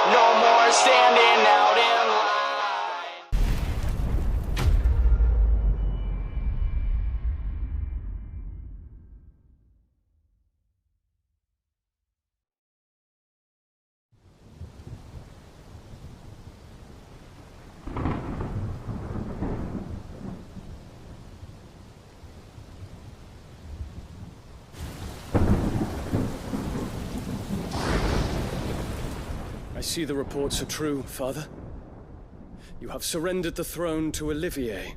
No more standing out in line. I see the reports are true, Father. You have surrendered the throne to Olivier.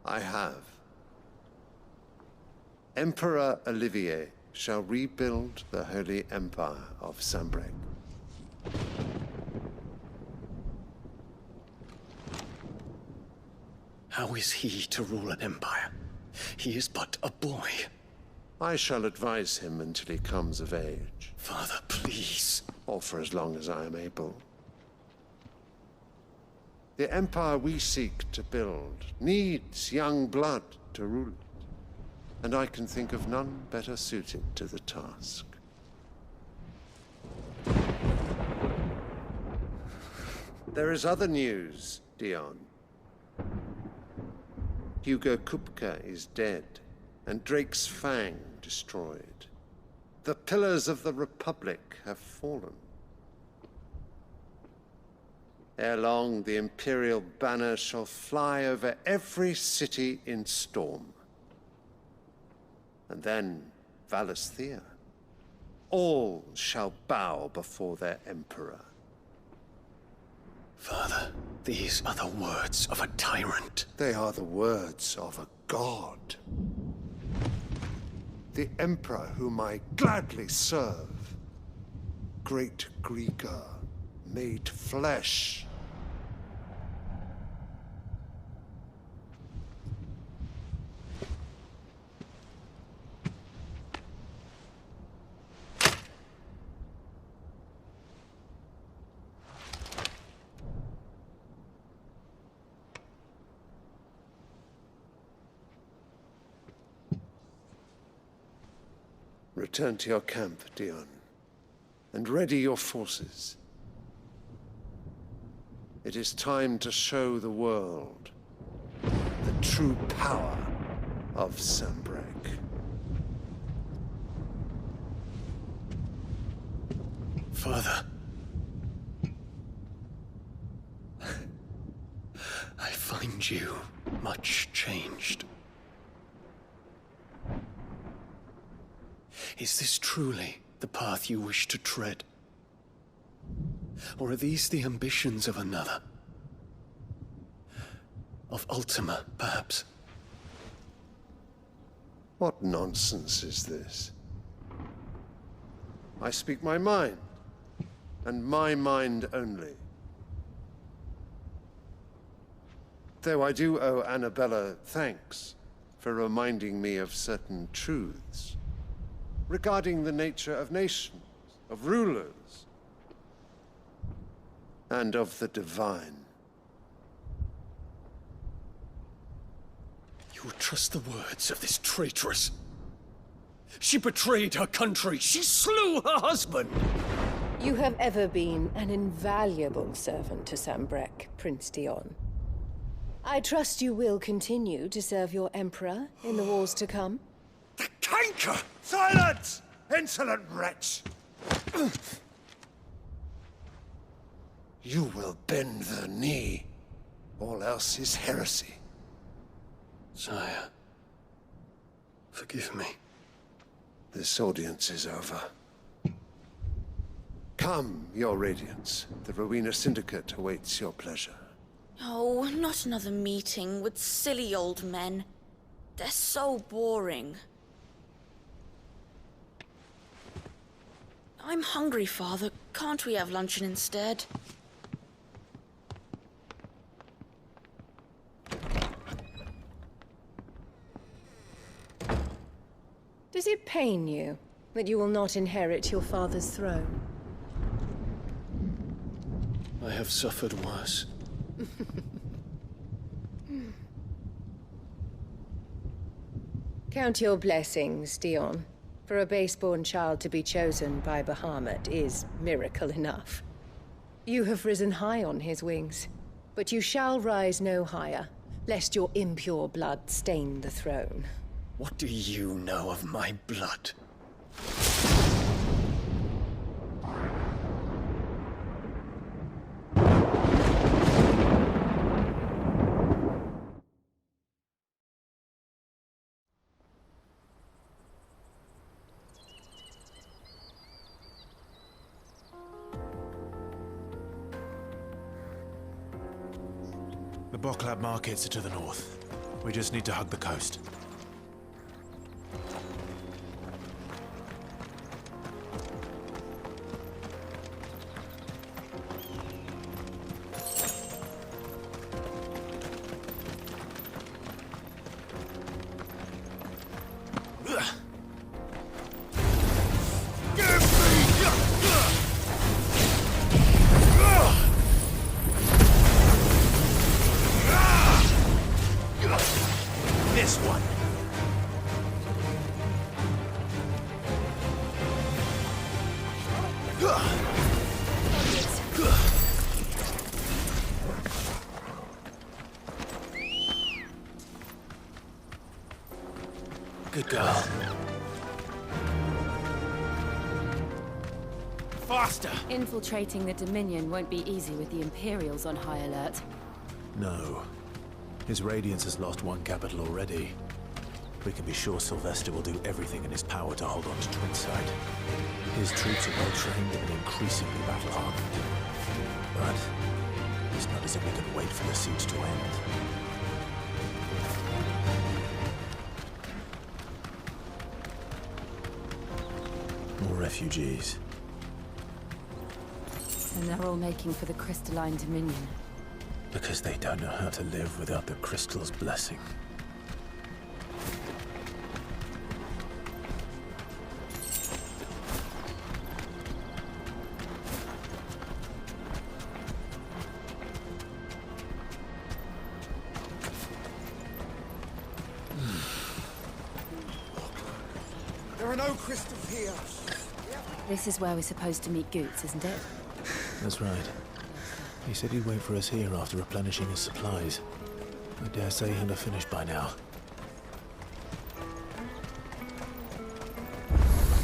I have. Emperor Olivier shall rebuild the Holy Empire of Sanbreque. How is he to rule an empire? He is but a boy. I shall advise him until he comes of age. Father, please. Or for as long as I am able. The empire we seek to build needs young blood to rule it, and I can think of none better suited to the task. There is other news, Dion. Hugo Kupka is dead, and Drake's Fang destroyed. The pillars of the Republic have fallen. Ere long, the Imperial banner shall fly over every city in Storm. And then, Valisthea. All shall bow before their Emperor. Father, these are the words of a tyrant. They are the words of a god. The Emperor whom I gladly serve. Great Grieger, made flesh. Return to your camp, Dion, and ready your forces. It is time to show the world the true power of Sanbreque. Father. I find you much changed. Is this truly the path you wish to tread? Or are these the ambitions of another? Of Ultima, perhaps? What nonsense is this? I speak my mind, and my mind only. Though I do owe Annabella thanks for reminding me of certain truths regarding the nature of nations, of rulers, and of the divine. You would trust the words of this traitress? She betrayed her country. She slew her husband. You have ever been an invaluable servant to Sanbreque, Prince Dion. I trust you will continue to serve your Emperor in the wars to come. The canker! Silence! Insolent wretch! You will bend the knee. All else is heresy. Sire, forgive me. This audience is over. Come, your Radiance. The Rowena Syndicate awaits your pleasure. Oh, not another meeting with silly old men. They're so boring. I'm hungry, Father. Can't we have luncheon instead? Does it pain you that you will not inherit your father's throne? I have suffered worse. Count your blessings, Dion. For a base-born child to be chosen by Bahamut is miracle enough. You have risen high on his wings, but you shall rise no higher, lest your impure blood stain the throne. What do you know of my blood? The Boklad Markets are to the north. We just need to hug the coast. This one. Good girl. Faster! Infiltrating the Dominion won't be easy with the Imperials on high alert. No. His Radiance has lost one capital already. We can be sure Sylvester will do everything in his power to hold on to Twinside. His troops are well-trained and increasingly battle-hardened. But it's not as if we can wait for the siege to end. More refugees. And they're all making for the Crystalline Dominion. Because they don't know how to live without the crystal's blessing. There are no crystals here. This is where we're supposed to meet Goots, isn't it? That's right. He said he'd wait for us here after replenishing his supplies. I dare say he'll have finished by now.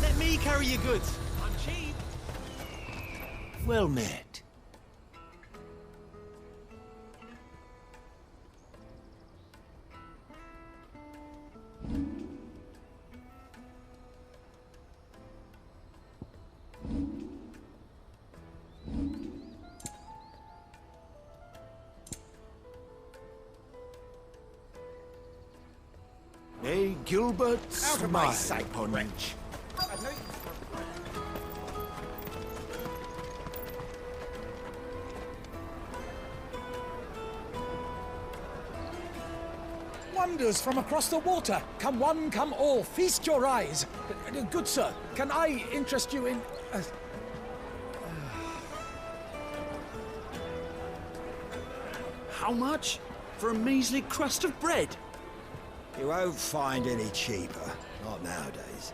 Let me carry your goods. I'm cheap. Well met. Hey, Gilbert, Out of my smile sight, upon wretch. Wonders from across the water. Come one, come all. Feast your eyes. Good sir, can I interest you in... How much? For a measly crust of bread? You won't find any cheaper. Not nowadays.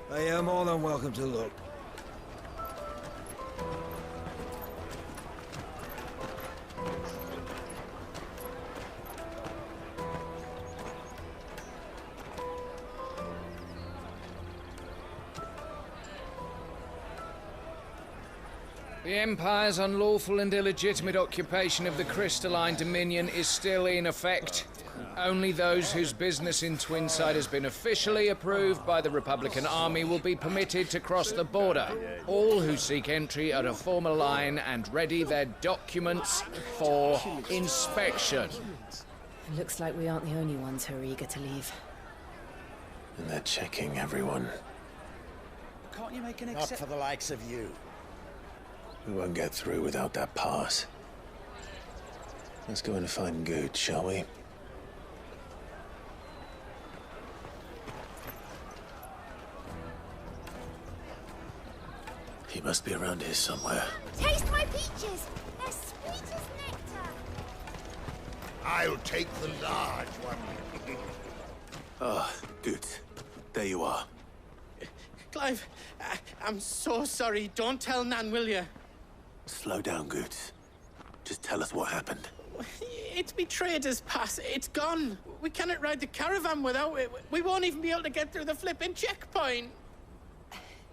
But you're more than welcome to look. The Empire's unlawful and illegitimate occupation of the Crystalline Dominion is still in effect. Only those whose business in Twinside has been officially approved by the Republican Army will be permitted to cross the border. All who seek entry are to form a line and ready their documents for inspection. It looks like we aren't the only ones who are eager to leave. And they're checking everyone. Can't you make an Not for the likes of you. We won't get through without that pass. Let's go in and find Good, shall we? He must be around here somewhere. Taste my peaches! They're sweet as nectar! I'll take the large one. Ah, Good. There you are. Clive, I'm so sorry. Don't tell Nan, will you? Slow down, Goots. Just tell us what happened. It's betrayed us, Pass. It's gone. We cannot ride the caravan without it. We won't even be able to get through the flipping checkpoint.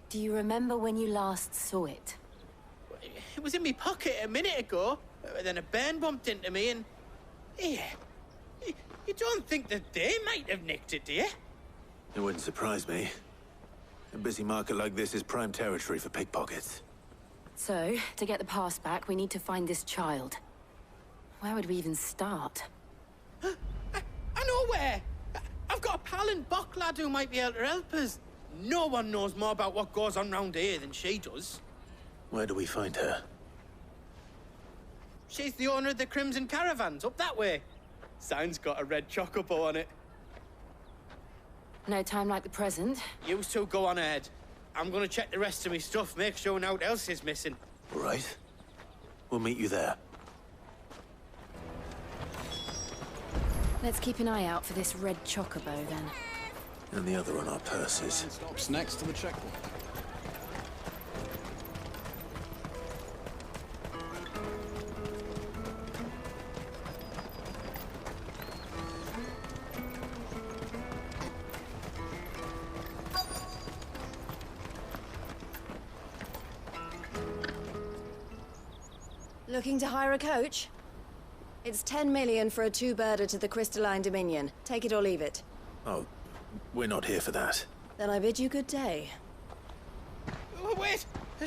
Do you remember when you last saw it? It was in my pocket a minute ago. Then a bairn bumped into me and... Yeah. You don't think that they might have nicked it, do you? It wouldn't surprise me. A busy market like this is prime territory for pickpockets. So, to get the pass back, we need to find this child. Where would we even start? I know where! I've got a pal in Boklad who might be able to help us. No one knows more about what goes on round here than she does. Where do we find her? She's the owner of the Crimson Caravans, up that way. Sign's got a red chocobo on it. No time like the present. You two go on ahead. I'm gonna check the rest of my stuff, make sure nothing else is missing. All right. We'll meet you there. Let's keep an eye out for this red chocobo, then. And the other on our purses. Stops next to the checkpoint. Looking to hire a coach? It's 10 million for a two-birder to the Crystalline Dominion. Take it or leave it. Oh, we're not here for that. Then I bid you good day. Oh, wait!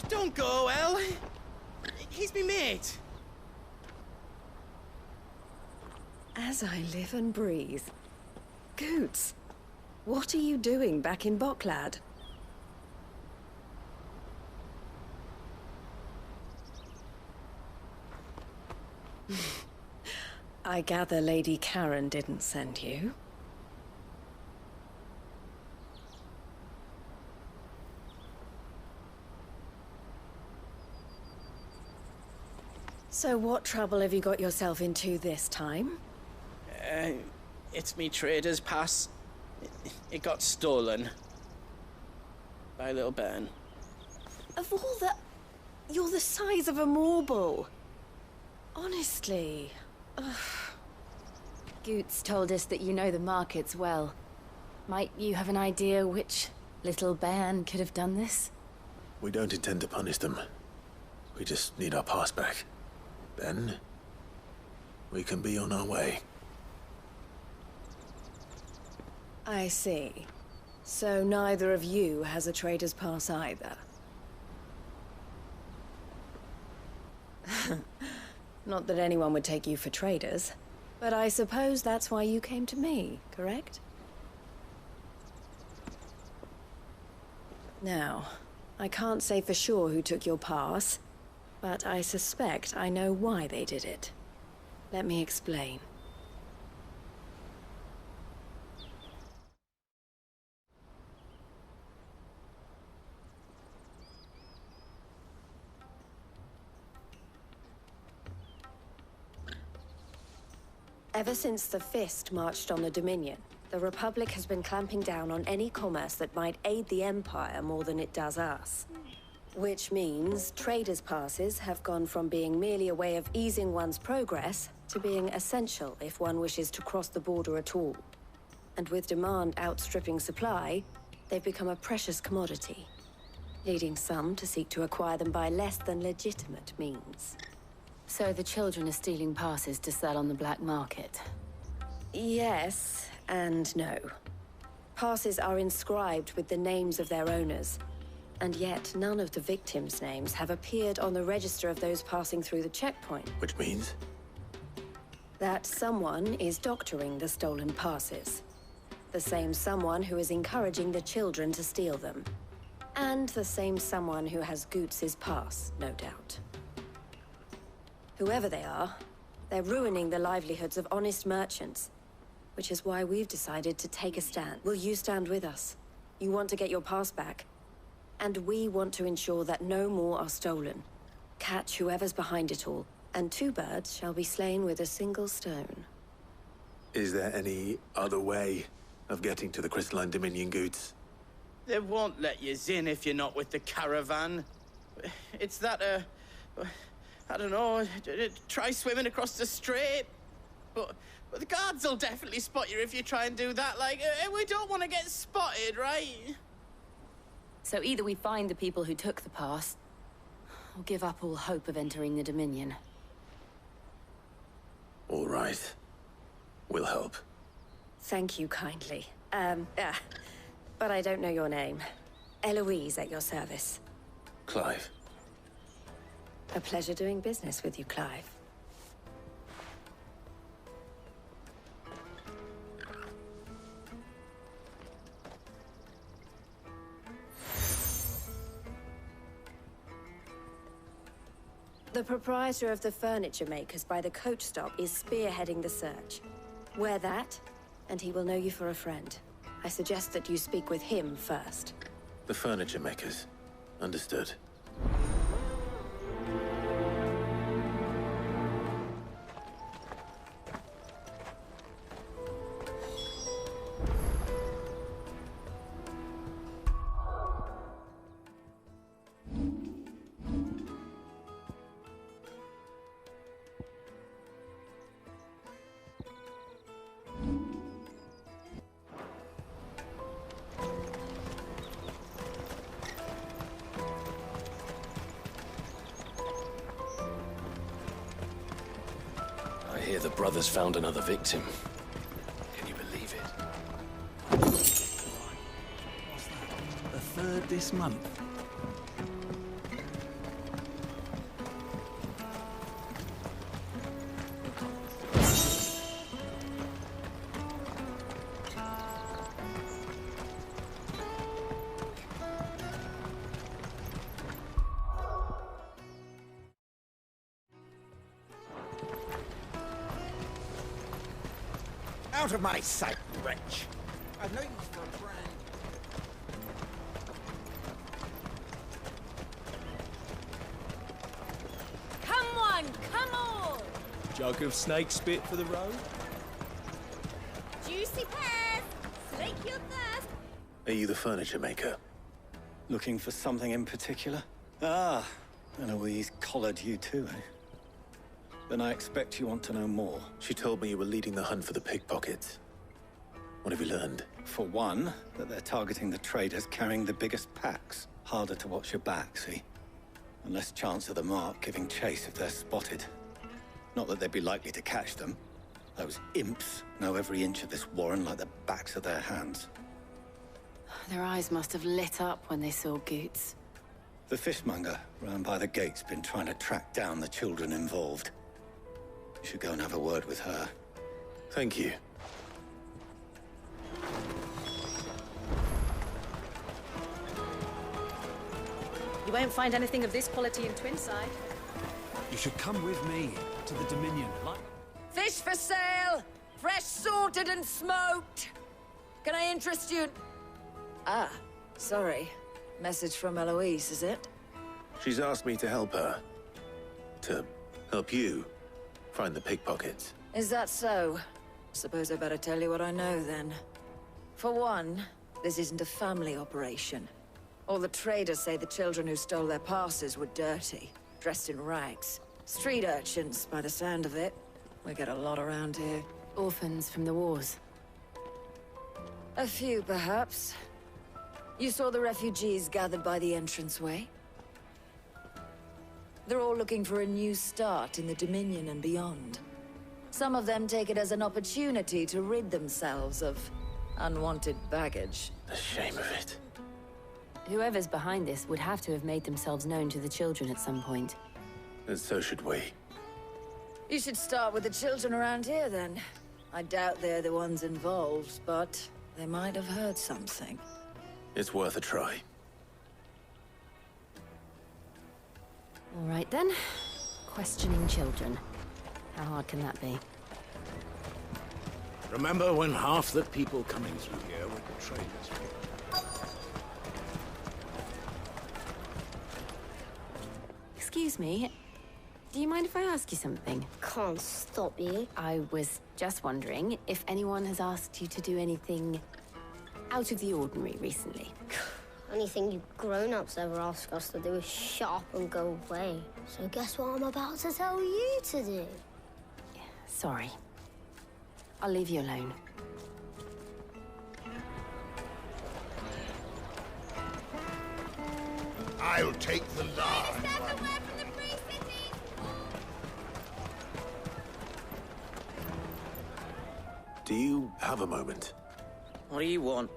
Don't go, El! He's me mate. As I live and breathe. Goots, what are you doing back in Boklad? I gather Lady Karen didn't send you. So what trouble have you got yourself into this time? It's me trader's pass. It got stolen. By a little bairn. Of all the... You're the size of a marble. Honestly. Ugh. Goots told us that you know the markets well. Might you have an idea which little bairn could have done this? We don't intend to punish them. We just need our pass back. Then, we can be on our way. I see. So neither of you has a trader's pass either. Not that anyone would take you for traders, but I suppose that's why you came to me, correct? Now, I can't say for sure who took your pass, but I suspect I know why they did it. Let me explain. Ever since the Fist marched on the Dominion, the Republic has been clamping down on any commerce that might aid the Empire more than it does us. Which means traders' passes have gone from being merely a way of easing one's progress to being essential if one wishes to cross the border at all. And with demand outstripping supply, they've become a precious commodity, leading some to seek to acquire them by less than legitimate means. So the children are stealing passes to sell on the black market? Yes, and no. Passes are inscribed with the names of their owners, and yet none of the victims' names have appeared on the register of those passing through the checkpoint. Which means? That someone is doctoring the stolen passes. The same someone who is encouraging the children to steal them. And the same someone who has Goots' pass, no doubt. Whoever they are, they're ruining the livelihoods of honest merchants, which is why we've decided to take a stand. Will you stand with us? You want to get your pass back, and we want to ensure that no more are stolen. Catch whoever's behind it all, and two birds shall be slain with a single stone. Is there any other way of getting to the Crystalline Dominion, Goots? They won't let you in if you're not with the caravan. It's that, I don't know, try swimming across the strait. But the guards will definitely spot you if you try and do that. Like, we don't want to get spotted, right? So either we find the people who took the pass, or give up all hope of entering the Dominion. All right. We'll help. Thank you kindly. But I don't know your name. Eloise at your service. Clive. A pleasure doing business with you, Clive. The proprietor of the furniture makers by the coach stop is spearheading the search. Wear that, and he will know you for a friend. I suggest that you speak with him first. The furniture makers. Understood. I hear the brothers found another victim. Can you believe it? The third this month. Out of my sight, wretch! I've no use for a brand. Come on, come on! Jug of snake spit for the road? Juicy pears! Slake your thirst! Are you the furniture maker? Looking for something in particular? Ah, Eloise collared you too, eh? Then I expect you want to know more. She told me you were leading the hunt for the pickpockets. What have you learned? For one, that they're targeting the traders carrying the biggest packs. Harder to watch your back, see? And less chance of the mark giving chase if they're spotted. Not that they'd be likely to catch them. Those imps know every inch of this warren like the backs of their hands. Their eyes must have lit up when they saw Goots. The fishmonger round by the gate's been trying to track down the children involved. You should go and have a word with her. Thank you. You won't find anything of this quality in Twinside. You should come with me to the Dominion. Fish for sale! Fresh sorted and smoked! Can I interest you? Ah, sorry. Message from Eloise, is it? She's asked me to help her. To help you find the pickpockets. Is that so? Suppose I better tell you what I know, then. For one, this isn't a family operation. All the traders say the children who stole their passes were dirty, dressed in rags. Street urchins, by the sound of it. We get a lot around here. Orphans from the wars. A few, perhaps. You saw the refugees gathered by the entranceway? They're all looking for a new start in the Dominion and beyond. Some of them take it as an opportunity to rid themselves of unwanted baggage. The shame of it. Whoever's behind this would have to have made themselves known to the children at some point. And so should we. You should start with the children around here, then. I doubt they're the ones involved, but they might have heard something. It's worth a try. All right, then. Questioning children. How hard can that be? Remember when half the people coming through here were the traders? Excuse me. Do you mind if I ask you something? Can't stop you. I was just wondering if anyone has asked you to do anything out of the ordinary recently. Only thing you grown-ups ever ask us to do is shop and go away. So guess what I'm about to tell you to do? Sorry. I'll leave you alone. I'll take the large. Do you have a moment? What do you want?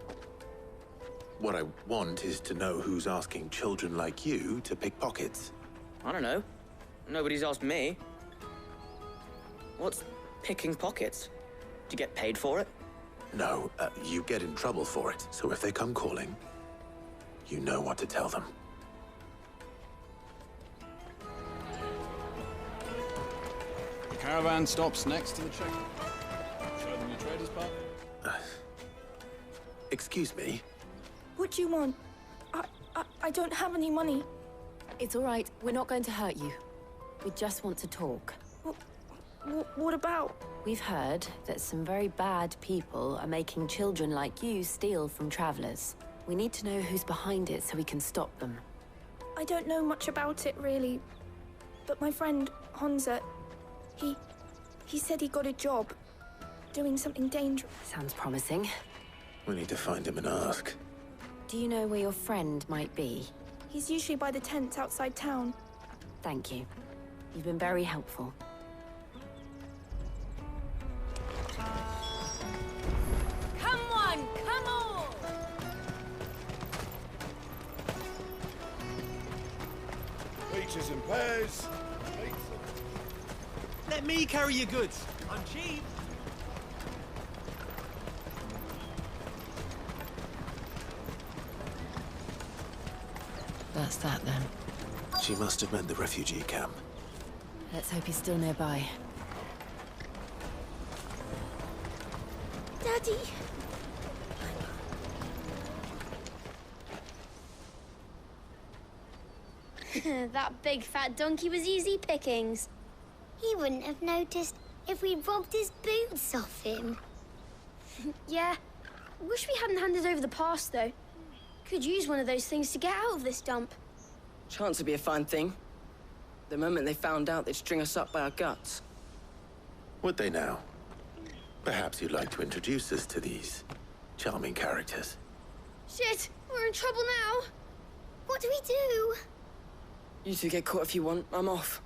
What I want is to know who's asking children like you to pick pockets. I don't know. Nobody's asked me. What's picking pockets? Do you get paid for it? No, you get in trouble for it. So if they come calling, you know what to tell them. The caravan stops next to the check. Show them your trader's path. Excuse me? What do you want? I don't have any money. It's all right. We're not going to hurt you. We just want to talk. What about? We've heard that some very bad people are making children like you steal from travelers. We need to know who's behind it so we can stop them. I don't know much about it, really. But my friend, Honza, he said he got a job doing something dangerous. Sounds promising. We need to find him and ask. Do you know where your friend might be? He's usually by the tents outside town. Thank you. You've been very helpful. Come on, come on! Peaches and pears. Let me carry your goods. I'm cheap. That's that then. She must have meant the refugee camp. Let's hope he's still nearby. Daddy! That big fat donkey was easy pickings. He wouldn't have noticed if we'd robbed his boots off him. Yeah. Wish we hadn't handed over the pass, though. Could use one of those things to get out of this dump. Chance would be a fine thing. The moment they found out, they'd string us up by our guts. Would they now? Perhaps you'd like to introduce us to these charming characters. Shit! We're in trouble now! What do we do? You two get caught if you want. I'm off.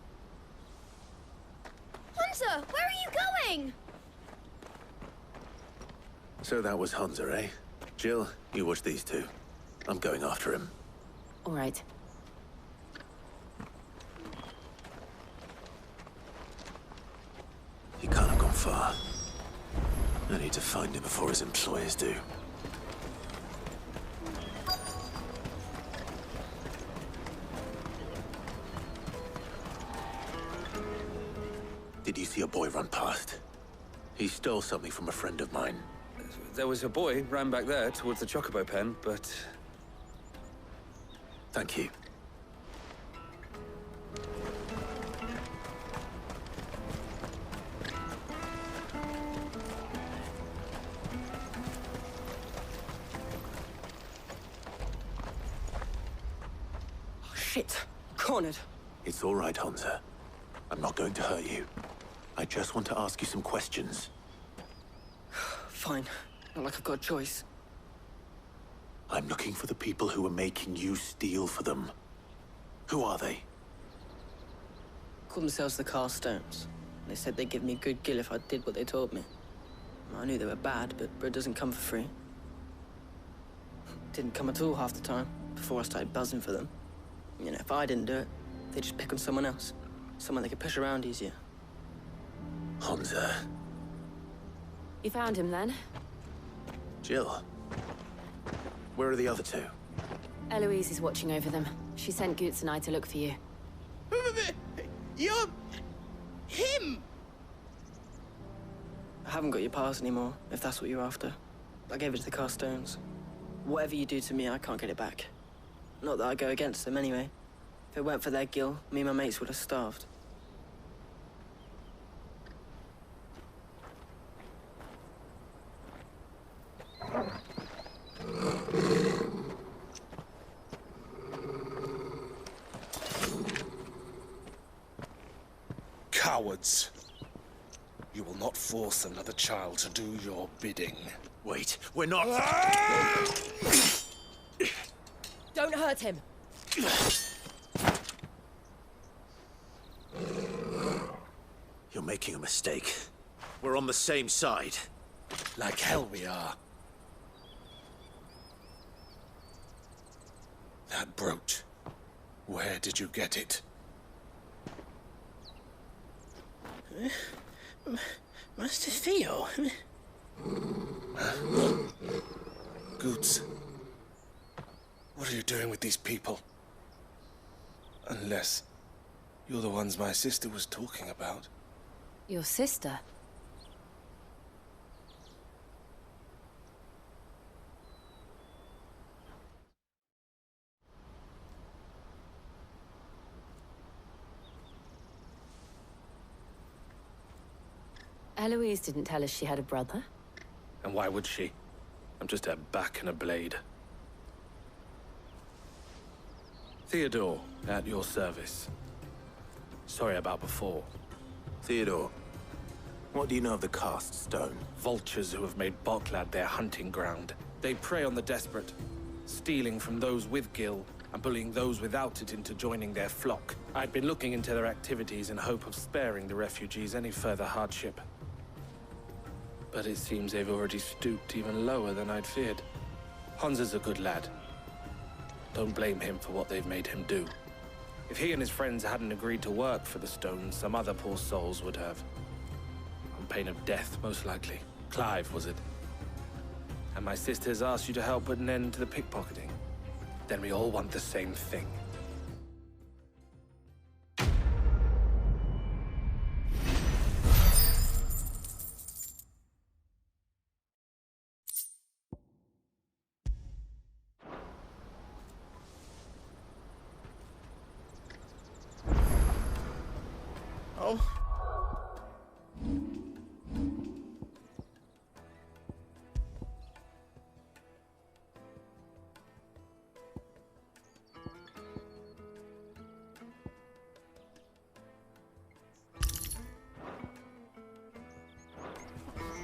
Hunter, where are you going? So that was Hunter, eh? Jill, you watch these two. I'm going after him. All right. He can't have gone far. I need to find him before his employers do. Did you see a boy run past? He stole something from a friend of mine. There was a boy ran back there towards the Chocobo pen, but... Thank you. Oh, shit. Cornered. It's all right, Hunter. I'm not going to hurt you. I just want to ask you some questions. Fine. Not like I've got a choice. I'm looking for the people who are making you steal for them. Who are they? Called themselves the Carstones. They said they'd give me a good gill if I did what they told me. I knew they were bad, but bread doesn't come for free. Didn't come at all half the time, before I started buzzing for them. You know, if I didn't do it, they'd just pick on someone else. Someone they could push around easier. Hunter. You found him then? Jill. Where are the other two? Eloise is watching over them. She sent Goots and I to look for you. You're... him! I haven't got your pass anymore, if that's what you're after. I gave it to the Carstones. Whatever you do to me, I can't get it back. Not that I go against them anyway. If it weren't for their gill, me and my mates would have starved. cowards. You will not force another child to do your bidding. Wait, we're not... Don't hurt him. You're making a mistake. We're on the same side. Like hell we are. That brooch. Where did you get it? Master Theo? Goots. What are you doing with these people? Unless you're the ones my sister was talking about. Your sister? Eloise didn't tell us she had a brother. And why would she? I'm just a back and a blade. Theodore, at your service. Sorry about before. Theodore, what do you know of the cast stone? Vultures who have made Boklad their hunting ground. They prey on the desperate, stealing from those with gil and bullying those without it into joining their flock. I'd been looking into their activities in hope of sparing the refugees any further hardship. But it seems they've already stooped even lower than I'd feared. Hansa's a good lad. Don't blame him for what they've made him do. If he and his friends hadn't agreed to work for the stones, some other poor souls would have. On pain of death, most likely. Clive, was it? And my sisters asked you to help put an end to the pickpocketing. Then we all want the same thing.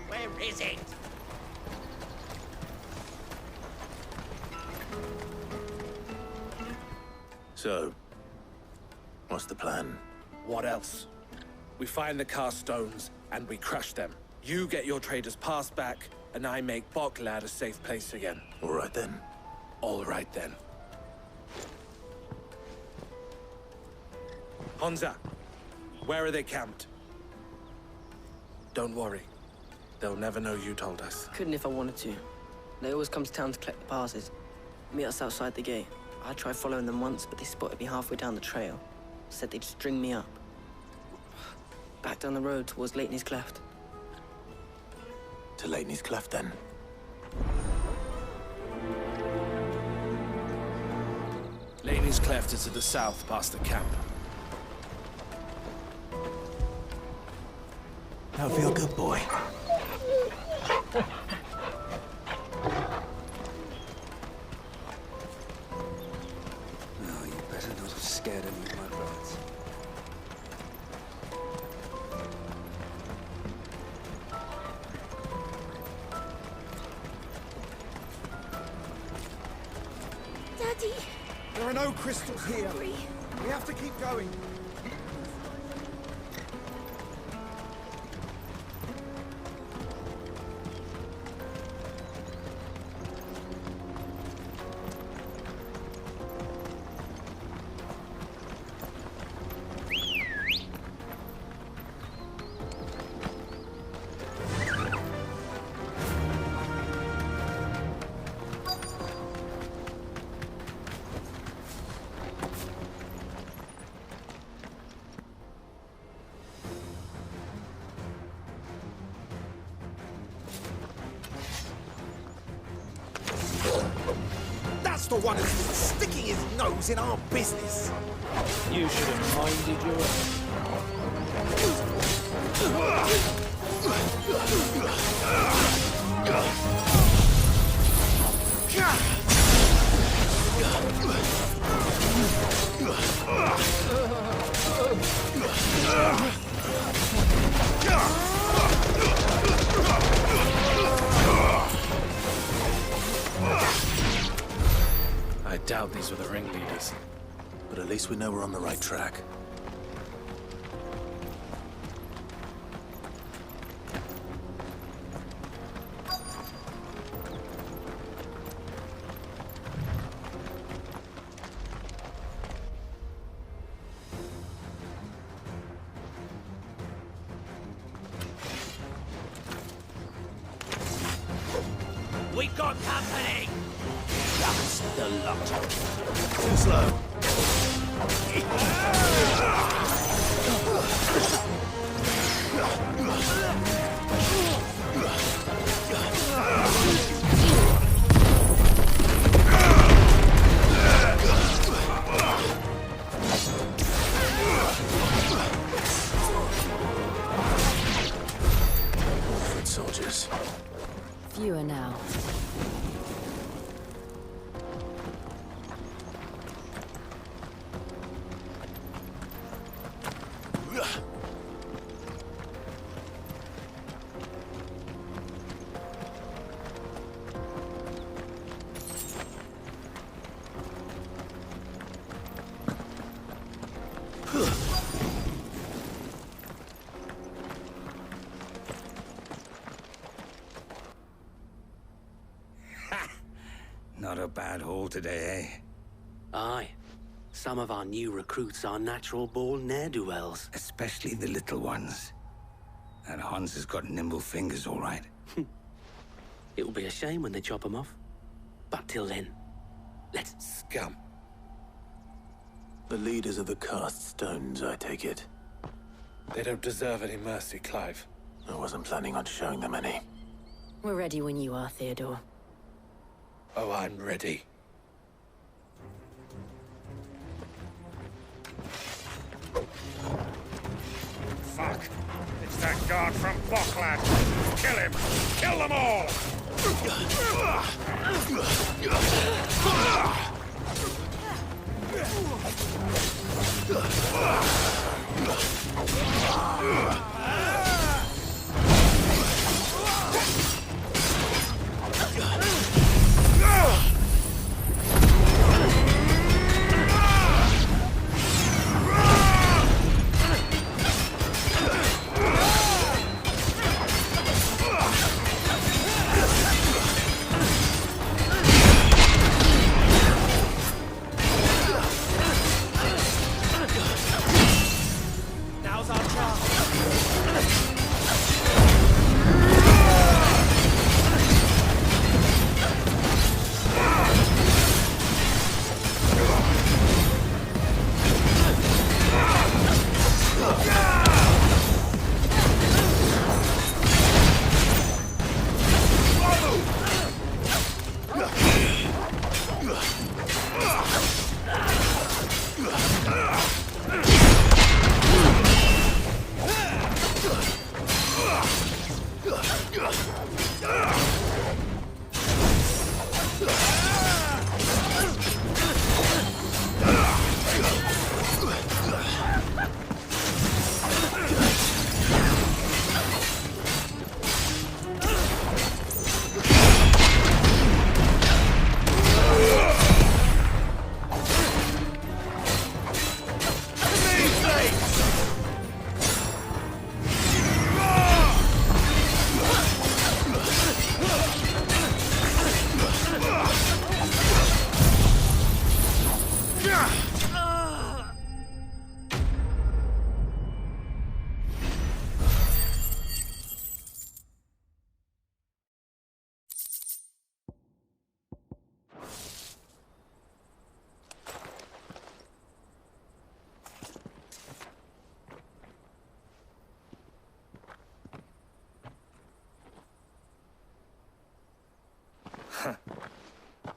Where is it? So, what's the plan? What else? We find the cast stones, and we crush them. You get your traders' pass back, and I make Boklad a safe place again. All right then. All right then. Hansa, where are they camped? Don't worry. They'll never know you told us. Couldn't if I wanted to. They always come to town to collect the passes. Meet us outside the gate. I tried following them once, but they spotted me halfway down the trail. Said they'd string me up. Back down the road towards Leighton's Cleft. To Leighton's Cleft, then? Leighton's Cleft is to the south, past the camp. Now feel good, boy. No, you better not have scared any of my brothers. Daddy! There are no crystals here. We have to keep going. That's the one who's been sticking his nose in our business. You should have minded your us. But at least we know we're on the right track. We got company! That's the lot. Too slow. Foot soldiers. Fewer now. Not a bad haul today, eh? Aye. Some of our new recruits are natural-born ne'er-do-wells. Especially the little ones. That Hans has got nimble fingers, all right. It'll be a shame when they chop them off. But till then, let's... Scum. The leaders of the cast stones, I take it. They don't deserve any mercy, Clive. I wasn't planning on showing them any. We're ready when you are, Theodore. Oh, I'm ready. Fuck! It's that guard from Boklad! Kill him! Kill them all! Now's our chance.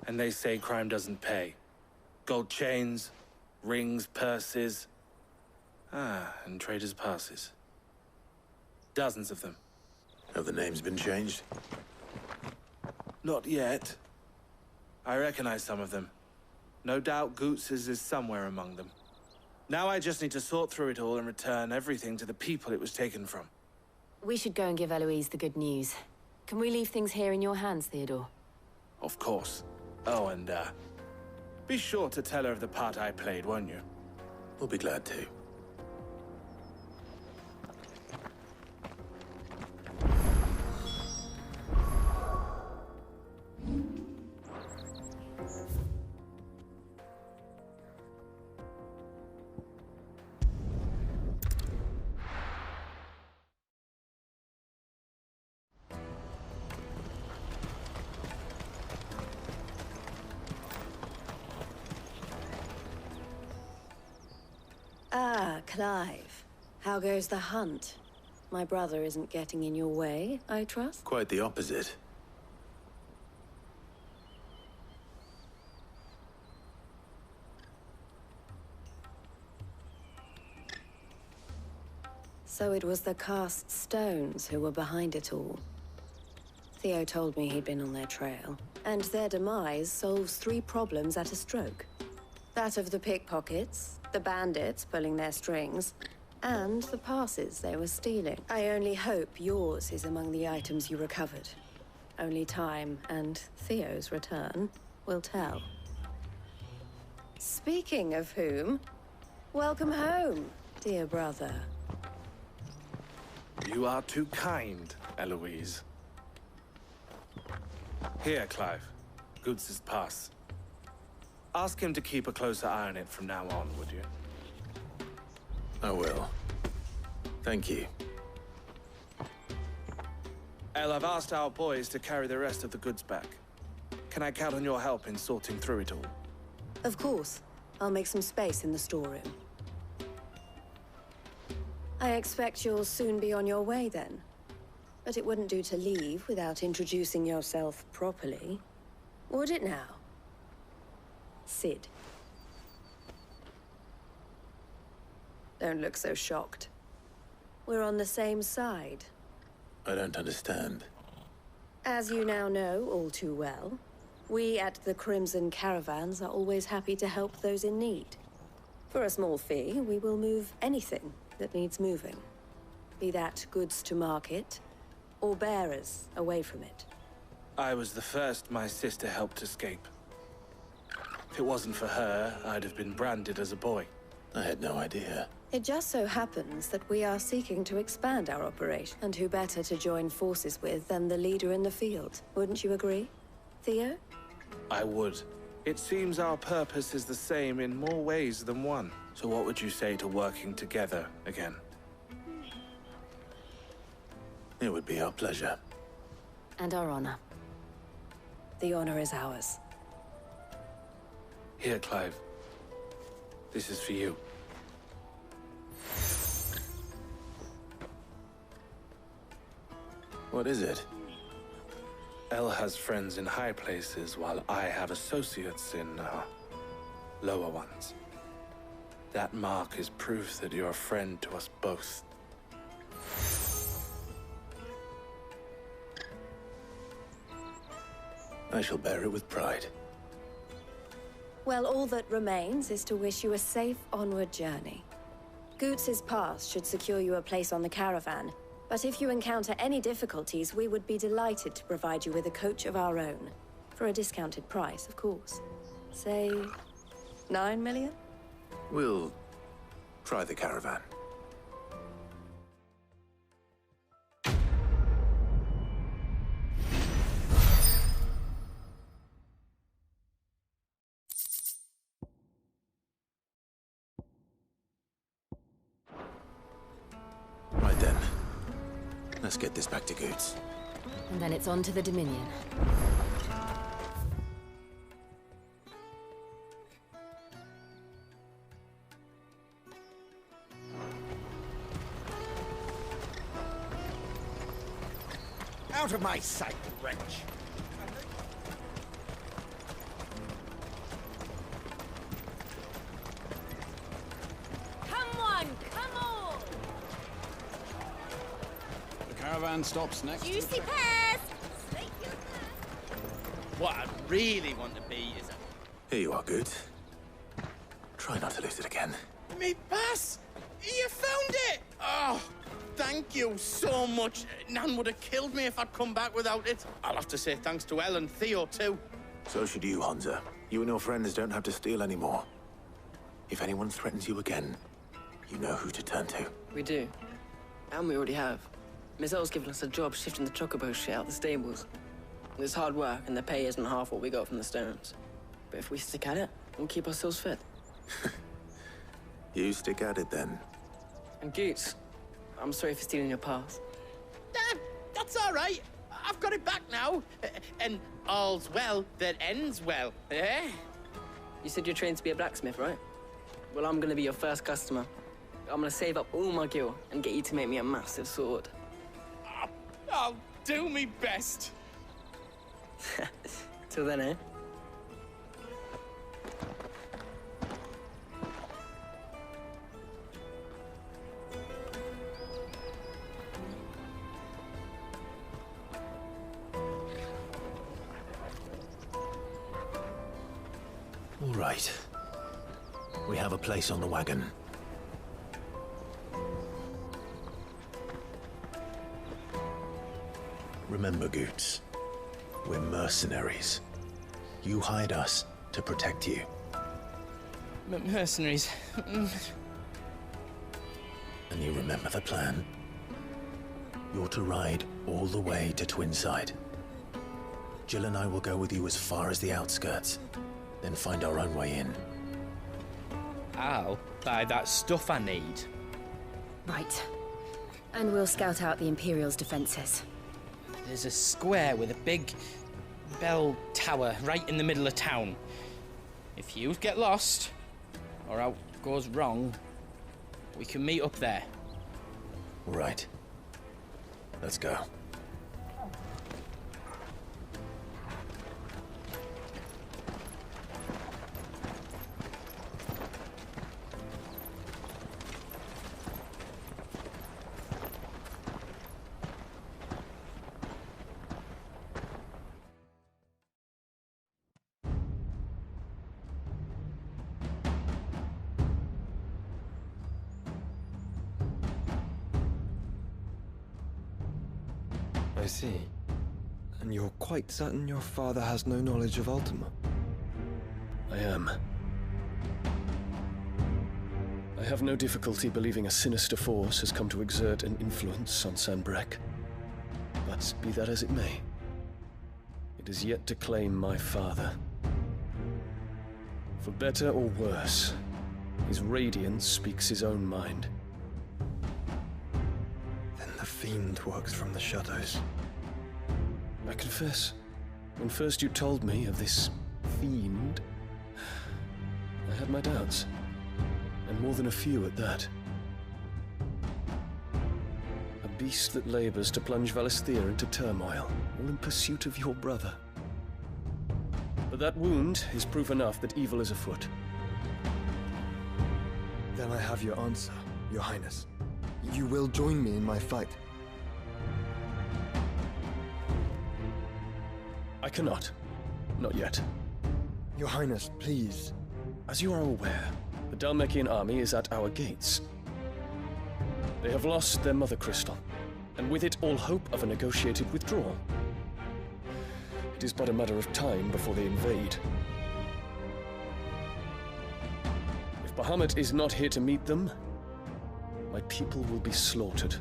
And they say crime doesn't pay. Gold chains, rings, purses. And traders' passes. Dozens of them. Have the names been changed? Not yet. I recognize some of them. No doubt Goots's is somewhere among them. Now I just need to sort through it all and return everything to the people it was taken from. We should go and give Eloise the good news. Can we leave things here in your hands, Theodore? Of course. Oh, and, Be sure to tell her of the part I played, won't you? We'll be glad to. Ah, Clive. How goes the hunt? My brother isn't getting in your way, I trust? Quite the opposite. So it was the cast stones who were behind it all. Theo told me he'd been on their trail, and their demise solves 3 problems at a stroke. That of the pickpockets, the bandits pulling their strings, and the passes they were stealing. I only hope yours is among the items you recovered. Only time and Theo's return will tell. Speaking of whom, welcome home, dear brother. You are too kind, Eloise. Here, Clive. Goods' pass. Ask him to keep a closer eye on it from now on, would you? I will. Thank you. El, I've asked our boys to carry the rest of the goods back. Can I count on your help in sorting through it all? Of course. I'll make some space in the storeroom. I expect you'll soon be on your way then. But it wouldn't do to leave without introducing yourself properly. Would it now? Sid. Don't look so shocked. We're on the same side. I don't understand. As you now know all too well, we at the Crimson Caravans are always happy to help those in need. For a small fee, we will move anything that needs moving. Be that goods to market, or bearers away from it. I was the first my sister helped escape. If it wasn't for her, I'd have been branded as a boy. I had no idea. It just so happens that we are seeking to expand our operation, and who better to join forces with than the leader in the field? Wouldn't you agree, Theo? I would. It seems our purpose is the same in more ways than one. So what would you say to working together again? It would be our pleasure. And our honor. The honor is ours. Here, Clive. This is for you. What is it? El has friends in high places, while I have associates in, lower ones. That mark is proof that you're a friend to us both. I shall bear it with pride. Well, all that remains is to wish you a safe onward journey. Goots' pass should secure you a place on the caravan, but if you encounter any difficulties, we would be delighted to provide you with a coach of our own. For a discounted price, of course. Say, 9 million? We'll try the caravan. Right then. Let's get this back to Goots. And then it's on to the Dominion. Out of my sight, wretch! Come on, come on! The caravan stops next. Juicy pears! What I really want to be is a... Here you are, Goots. Try not to lose it again. Me pass! You found it! Oh, thank you so much. Nan would have killed me if I'd come back without it. I'll have to say thanks to Elle and Theo, too. So should you, Hansa. You and your friends don't have to steal anymore. If anyone threatens you again, you know who to turn to. We do. And we already have. Mizelle's given us a job shifting the chocobo shit out the stables. It's hard work, and the pay isn't half what we got from the stones. But if we stick at it, we'll keep ourselves fed. You stick at it then. And Goots, I'm sorry for stealing your pass. That's all right. I've got it back now. And all's well that ends well, eh? You said you're trained to be a blacksmith, right? Well, I'm gonna be your first customer. I'm gonna save up all my gil and get you to make me a massive sword. I'll do me best. Till then, eh? All right. We have a place on the wagon. Remember, Goots, we're mercenaries. You hired us to protect you. Mercenaries. And you remember the plan? You're to ride all the way to Twinside. Jill and I will go with you as far as the outskirts, then find our own way in. I'll buy that stuff I need. Right. And we'll scout out the Imperial's defenses. There's a square with a big bell tower right in the middle of town. If you get lost, or out goes wrong, we can meet up there. All right. Let's go. I see. And you're quite certain your father has no knowledge of Ultima? I am. I have no difficulty believing a sinister force has come to exert an influence on Sanbreque. But be that as it may, it is yet to claim my father. For better or worse, his radiance speaks his own mind. Then the Fiend works from the shadows. I confess, when first you told me of this Fiend, I had my doubts. And more than a few at that. A beast that labors to plunge Valisthea into turmoil, all in pursuit of your brother. But that wound is proof enough that evil is afoot. Then I have your answer, Your Highness. You will join me in my fight. I cannot. Not yet. Your Highness, please. As you are aware, the Dhalmekian army is at our gates. They have lost their mother crystal, and with it all hope of a negotiated withdrawal. It is but a matter of time before they invade. If Bahamut is not here to meet them, my people will be slaughtered.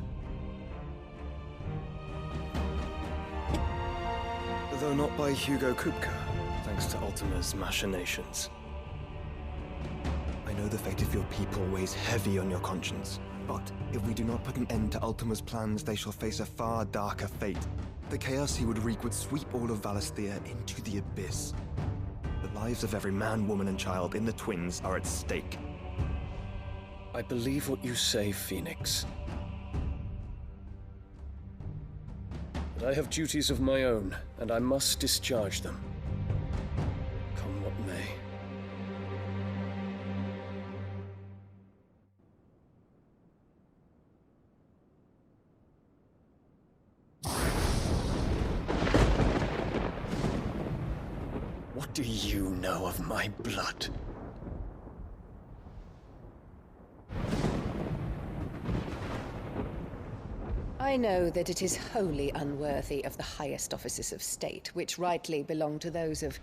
Though not by Hugo Kupka, thanks to Ultima's machinations. I know the fate of your people weighs heavy on your conscience, but if we do not put an end to Ultima's plans, they shall face a far darker fate. The chaos he would wreak would sweep all of Valisthea into the abyss. The lives of every man, woman, and child in the Twins are at stake. I believe what you say, Phoenix. But I have duties of my own, and I must discharge them. Come what may. What do you know of my blood? I know that it is wholly unworthy of the highest offices of state, which rightly belong to those of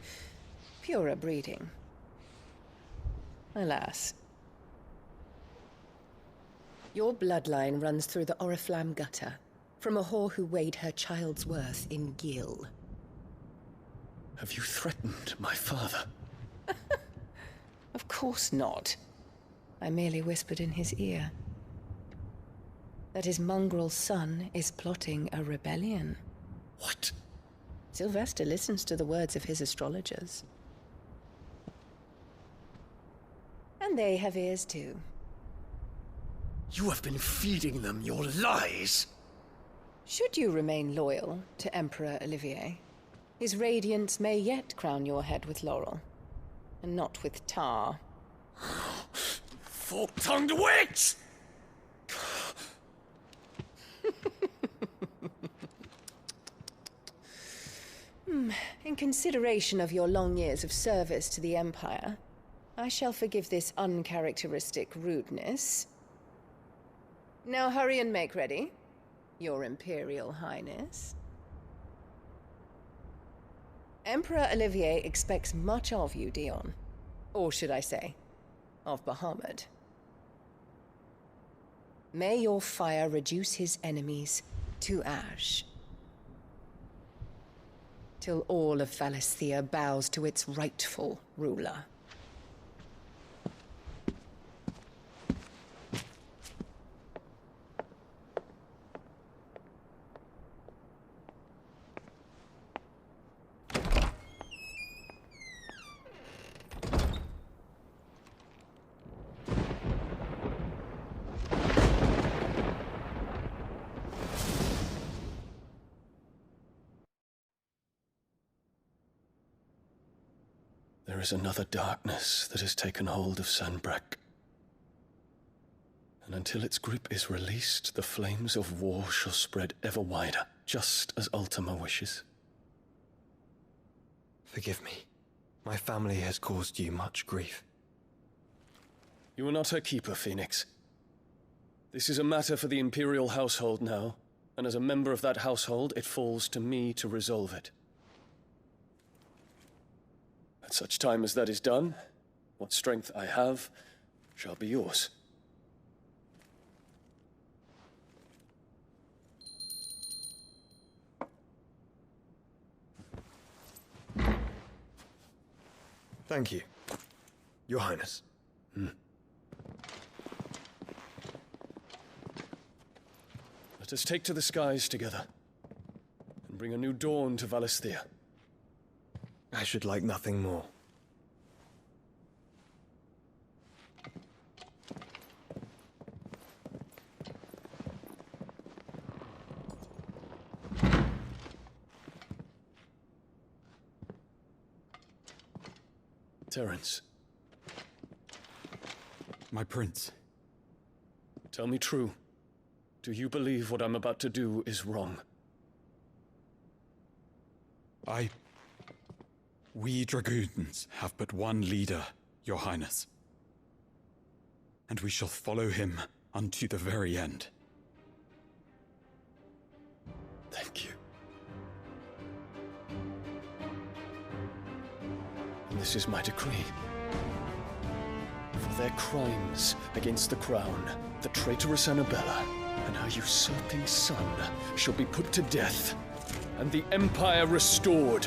Purer breeding. Alas. Your bloodline runs through the Oriflamme gutter, from a whore who weighed her child's worth in gil. Have you threatened my father? Of course not. I merely whispered in his ear that his mongrel son is plotting a rebellion. What? Sylvester listens to the words of his astrologers. And they have ears too. You have been feeding them your lies! Should you remain loyal to Emperor Olivier, his radiance may yet crown your head with laurel, and not with tar. Fork-tongued witch! In consideration of your long years of service to the Empire, I shall forgive this uncharacteristic rudeness. Now hurry and make ready, Your Imperial Highness. Emperor Olivier expects much of you, Dion. Or should I say, of Bahamut. May your fire reduce his enemies to ash, till all of Valisthea bows to its rightful ruler. There is another darkness that has taken hold of Sanbreque. And until its grip is released, the flames of war shall spread ever wider, just as Ultima wishes. Forgive me. My family has caused you much grief. You are not her keeper, Phoenix. This is a matter for the Imperial household now, and as a member of that household, it falls to me to resolve it. At such time as that is done, what strength I have shall be yours. Thank you, Your Highness. Let us take to the skies together, and bring a new dawn to Valisthea. I should like nothing more. Terence. My prince. Tell me true. Do you believe what I'm about to do is wrong? We dragoons have but one leader, Your Highness. And we shall follow him unto the very end. Thank you. And this is my decree. For their crimes against the crown, the traitorous Annabella and her usurping son shall be put to death, and the Empire restored.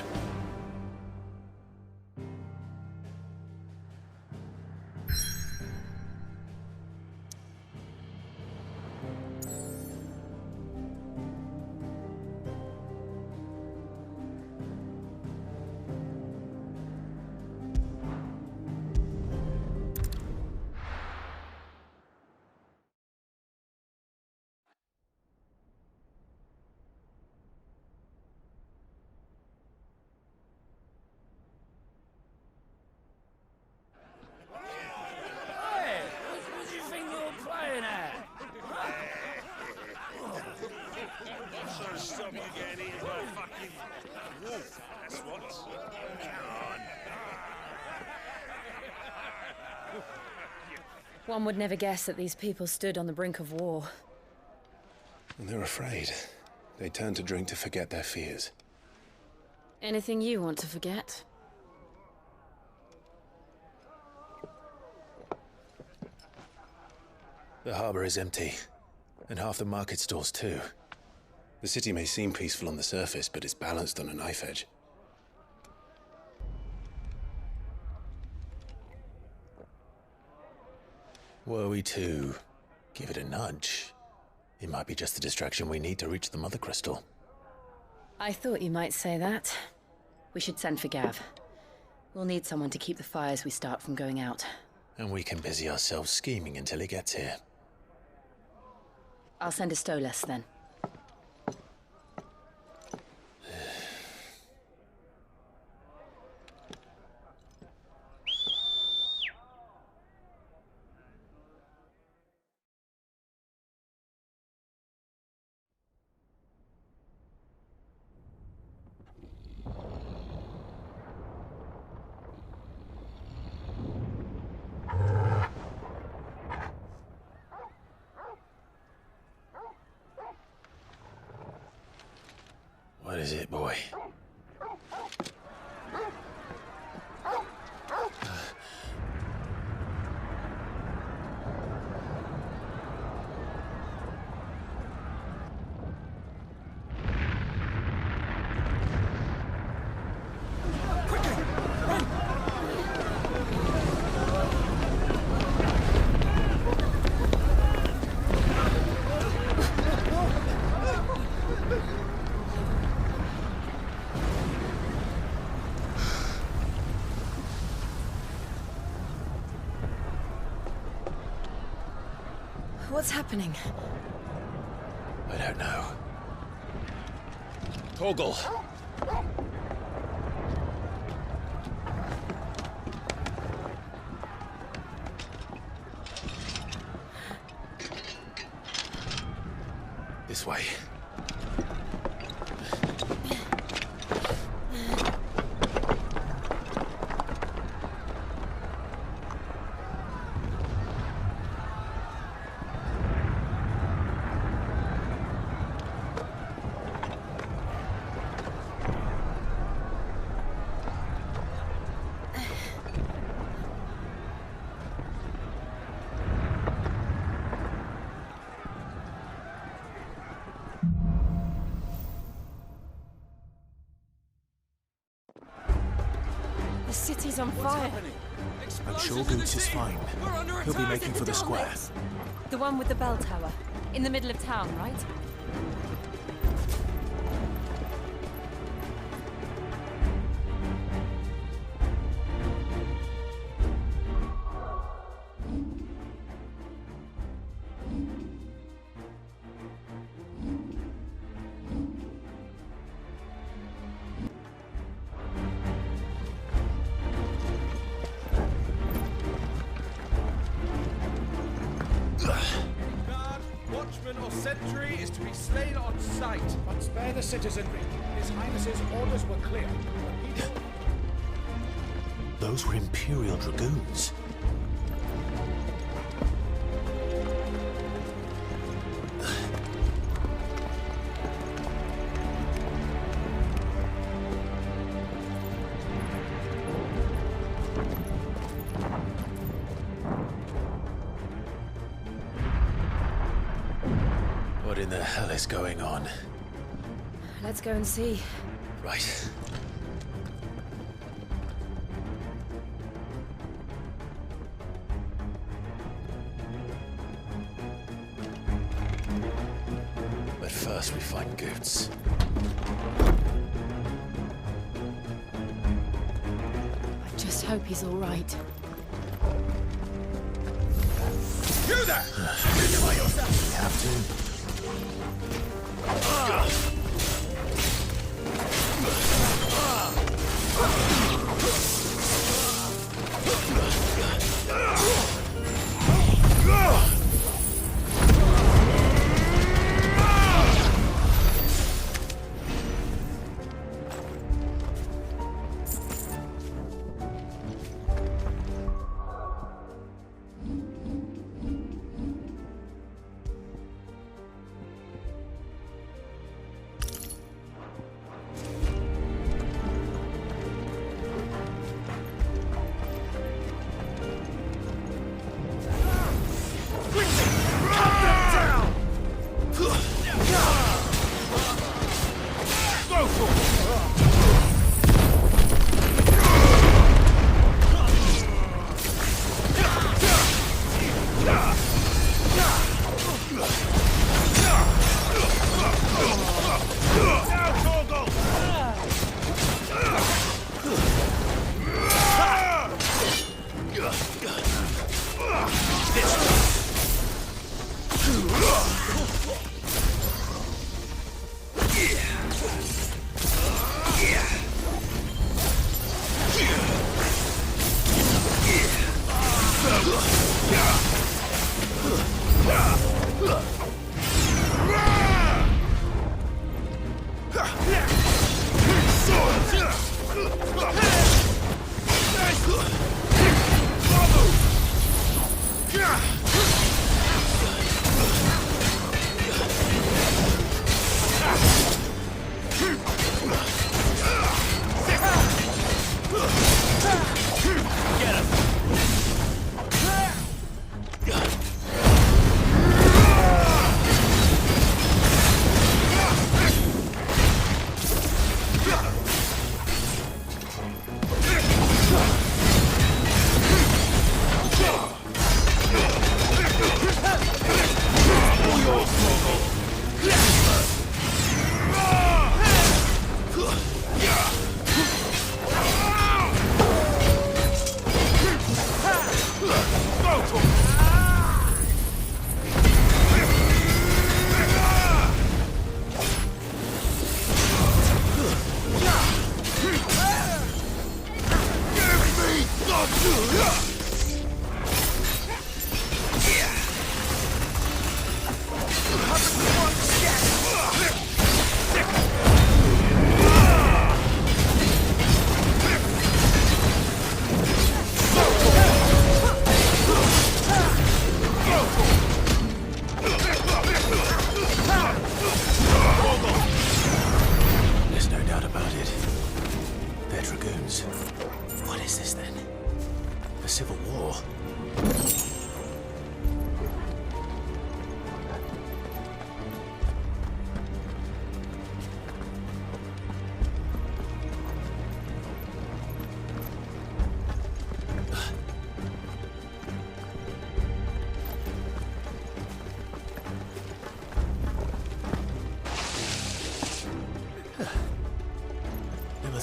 One would never guess that these people stood on the brink of war. And they're afraid. They turn to drink to forget their fears. Anything you want to forget? The harbor is empty, and half the market stalls too. The city may seem peaceful on the surface, but it's balanced on a knife edge. Were we to give it a nudge, it might be just the distraction we need to reach the Mother Crystal. I thought you might say that. We should send for Gav. We'll need someone to keep the fires we start from going out. And we can busy ourselves scheming until he gets here. I'll send a Stolas then. What is it, boy? What's happening? I don't know. Torgal! This way. The city's on fire. I'm sure Goots is fine. He'll be making for the square. The one with the bell tower. In the middle of town, right? Sentry is to be slain on sight. But spare the citizenry. His Highness's orders were clear. Those were Imperial dragoons. What in the hell is going on? Let's go and see. Right. But first we find Goots. I just hope he's all right. You there! Identify yourself! Captain.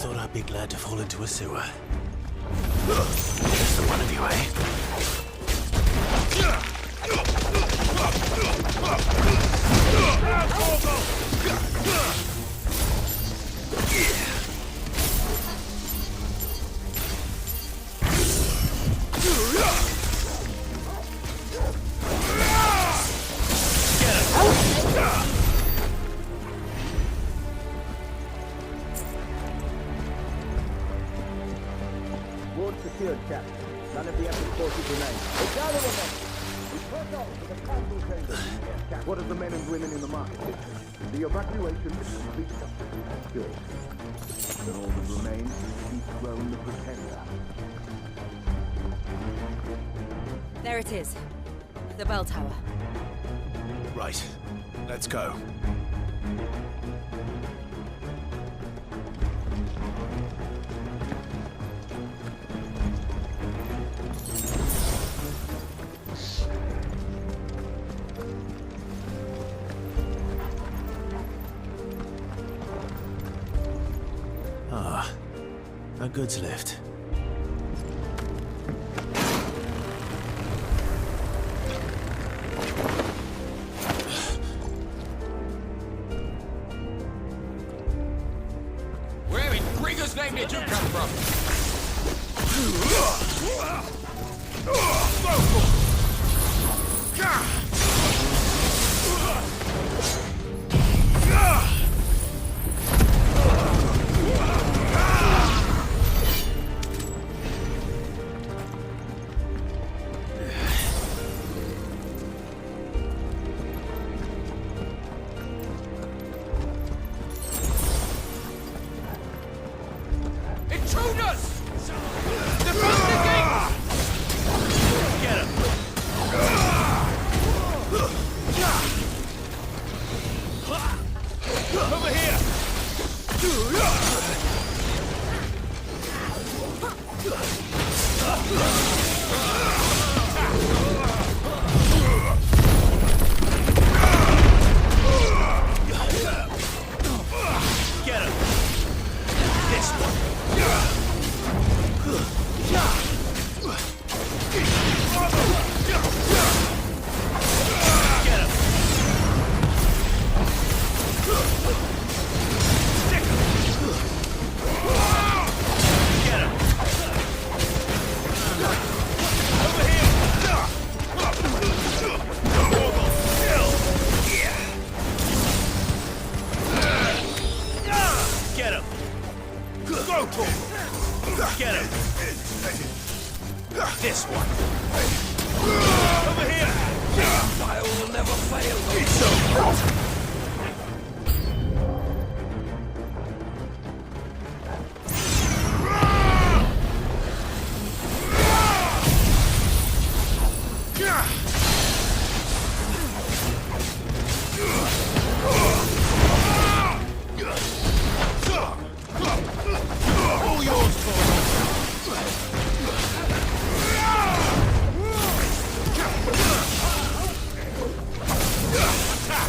thought I'd be glad to fall into a sewer. Just the one of you, eh? Ward secured, Captain. None of the epic forces remain. Gather the men! We push on to the council chamber. What of the men and women in the market district? The evacuation is complete. Good. Then all that remains is to dethrone the Pretender. There it is. The bell tower. Right. Let's go. Ah, a goods lift. Where in Gregor's name did you come from? Intruders! Defend the gate! Get him! Over here! Get him! This one! Get him! Stick him! Get him! Over here! Get him! Go to him! Get him! This one! Over here! Fire will never fail! It's over! All yours, Attack!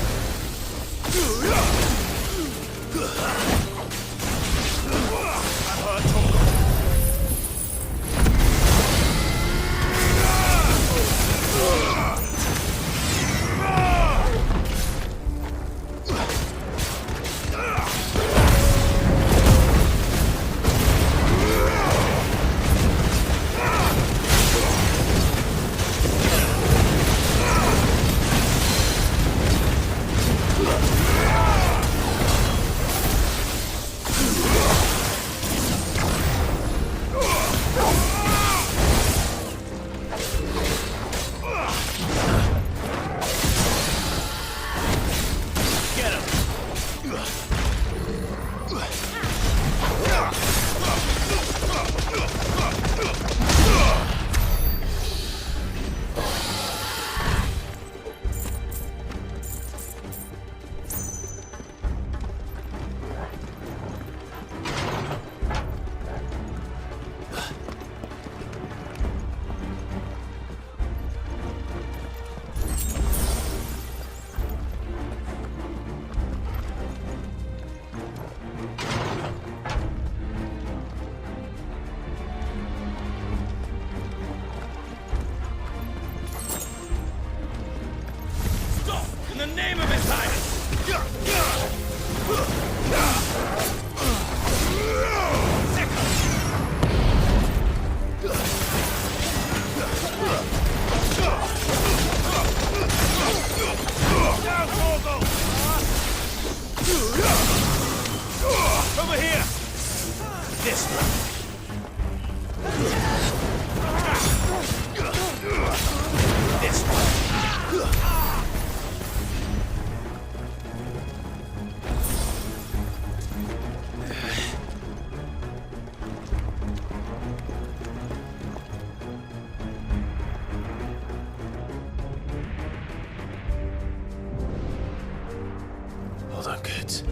Well done, kids.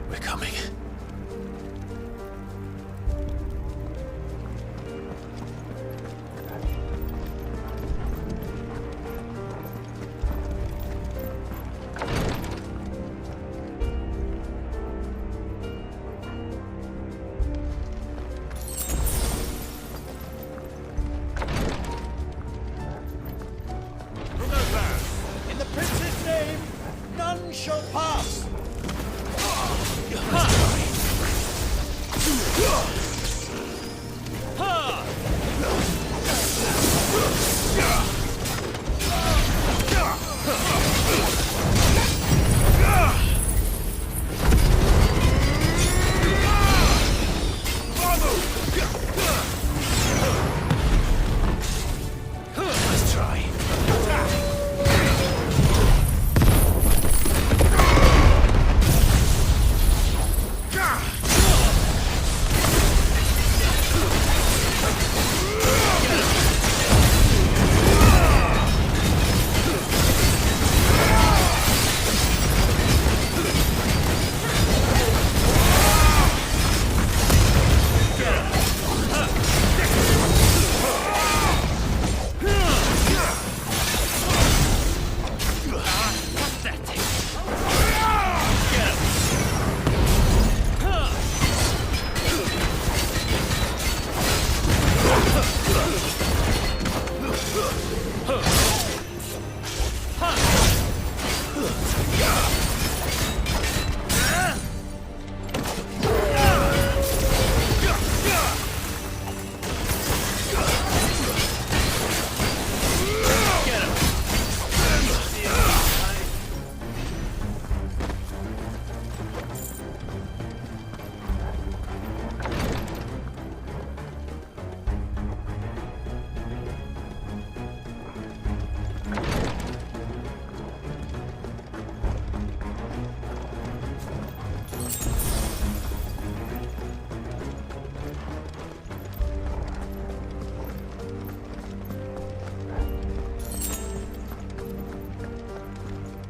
We're coming. In the prince's name, none shall pass! Let's try.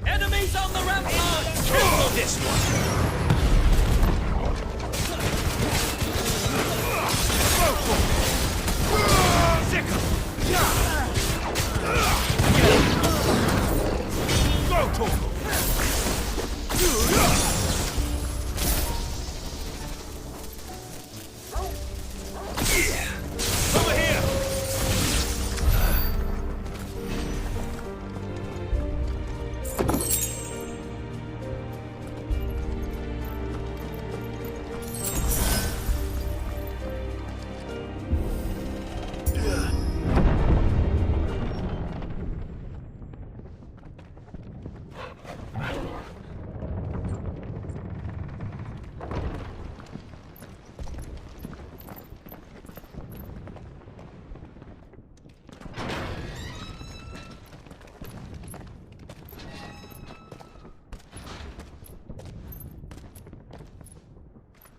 Enemies on the ramparts! Kill this one! Over here!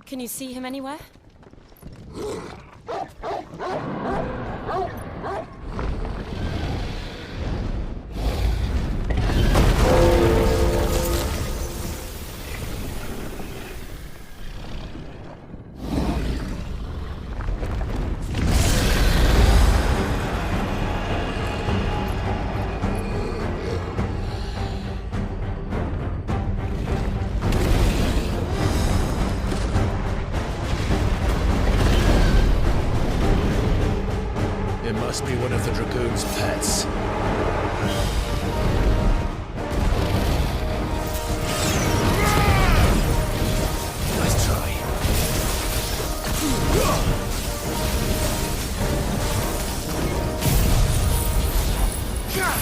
Can you see him anywhere? It must be one of the Dragoon's pets. Let's try. Get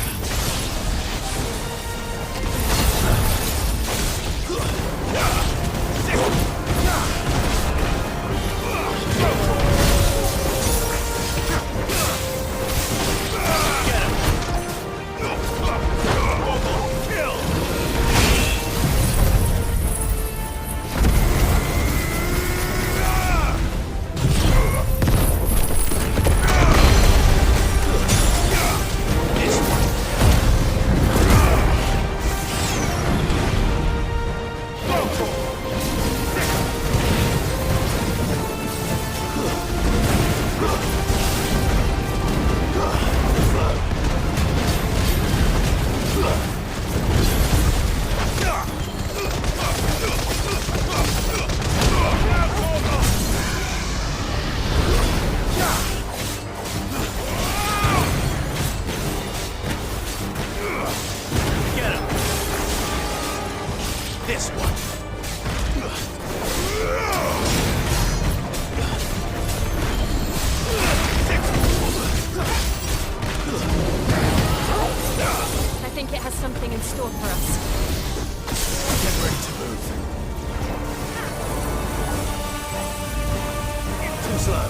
him! This one. I think it has something in store for us. Get ready to move. Too slow.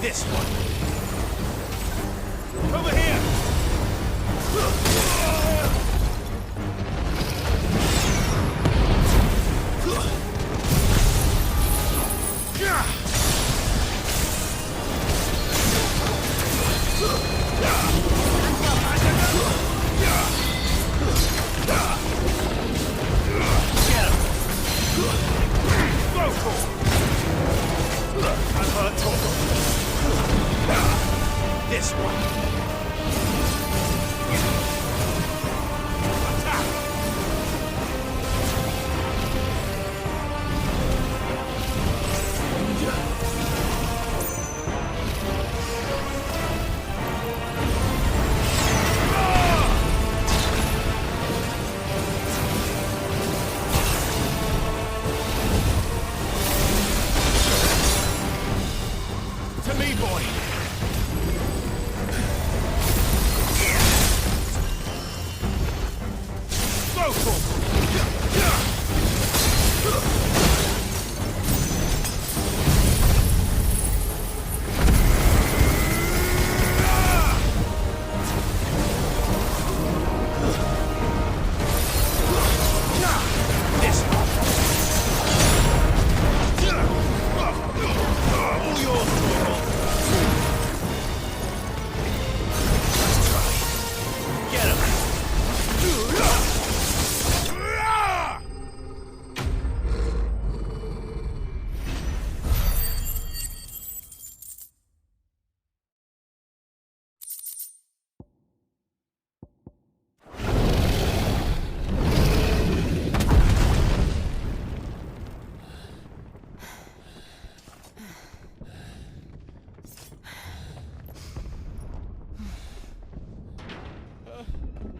This one. Over here. This one. To me, boy.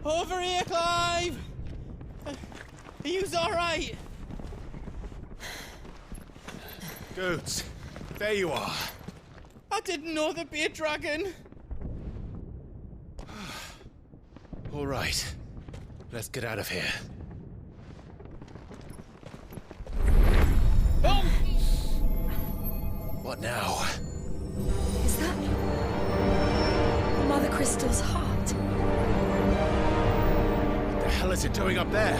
Over here, Clive! Are you alright? Goods, there you are. I didn't know there'd be a dragon. All right, let's get out of here. Oh! What now? Is that Mother Crystal's heart? What the hell is it doing up there?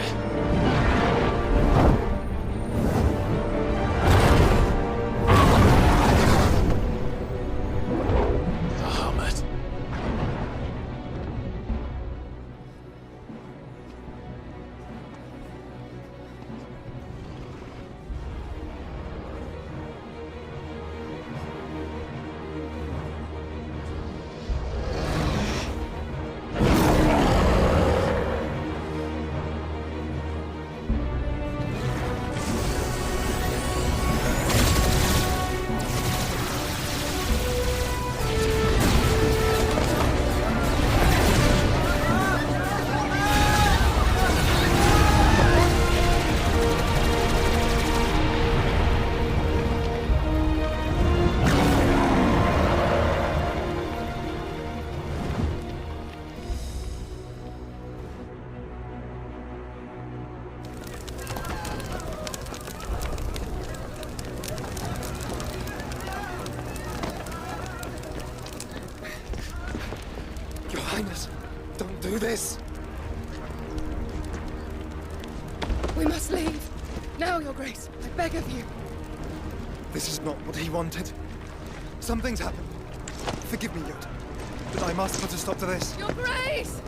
Highness, don't do this! We must leave. Now, Your Grace. I beg of you. This is not what he wanted. Something's happened. Forgive me, Yod, but I must put a stop to this. Your Grace!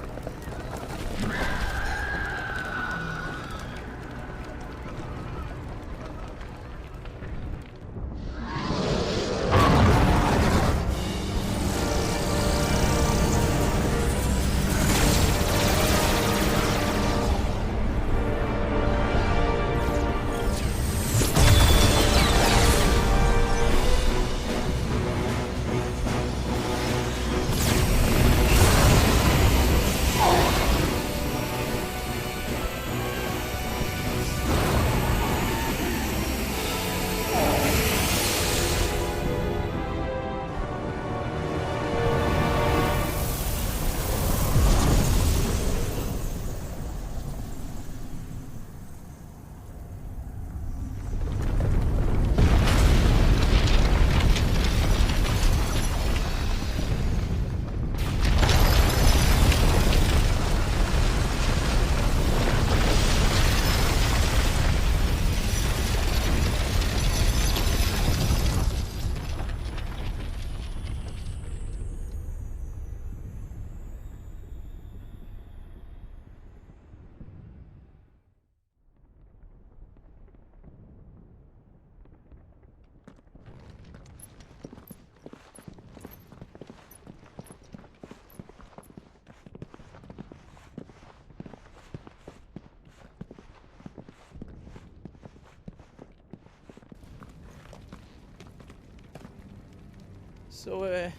So,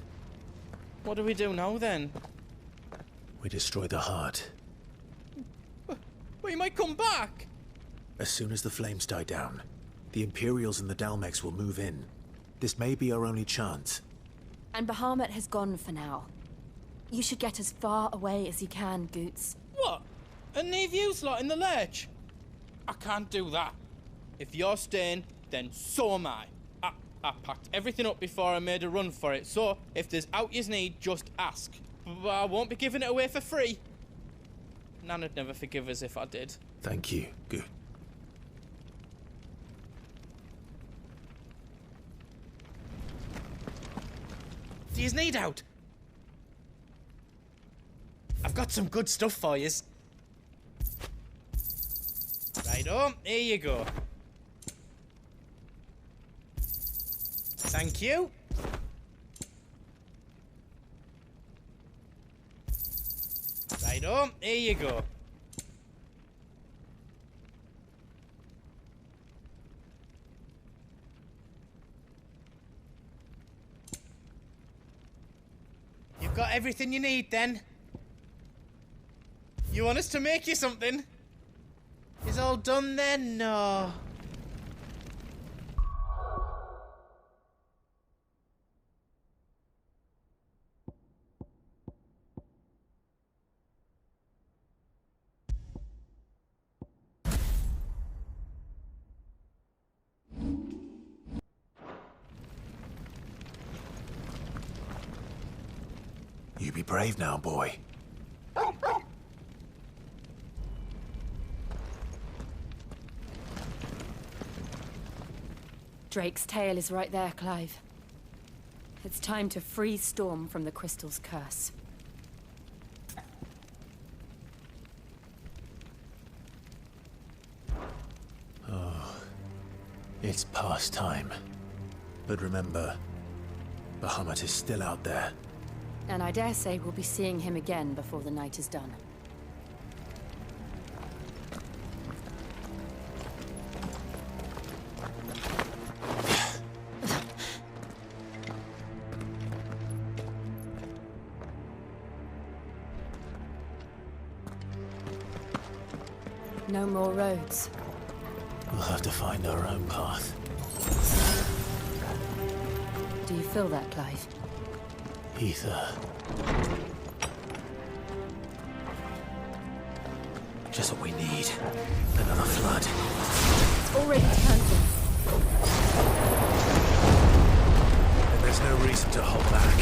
what do we do now then? We destroy the heart. Well, he might come back! As soon as the flames die down, the Imperials and the Dalmex will move in. This may be our only chance. And Bahamut has gone for now. You should get as far away as you can, Goots. What? And leave you lot in the lurch? I can't do that. If you're staying, then so am I. I packed everything up before I made a run for it, so if there's out yous need, just ask. But I won't be giving it away for free. Nana'd never forgive us if I did. Thank you. Good. Do yous need out? I've got some good stuff for yous. Righto, here you go. Thank you. Righto, here you go. You've got everything you need then. You want us to make you something? Is all done then? No. You be brave now, boy. Drake's tail is right there, Clive. It's time to free Storm from the Crystal's curse. Oh, it's past time. But remember, Bahamut is still out there. And I dare say we'll be seeing him again before the night is done. No more roads. We'll have to find our own path. Do you feel that, Clive? Ether. Just what we need. Another flood. It's already canceled. And there's no reason to hold back.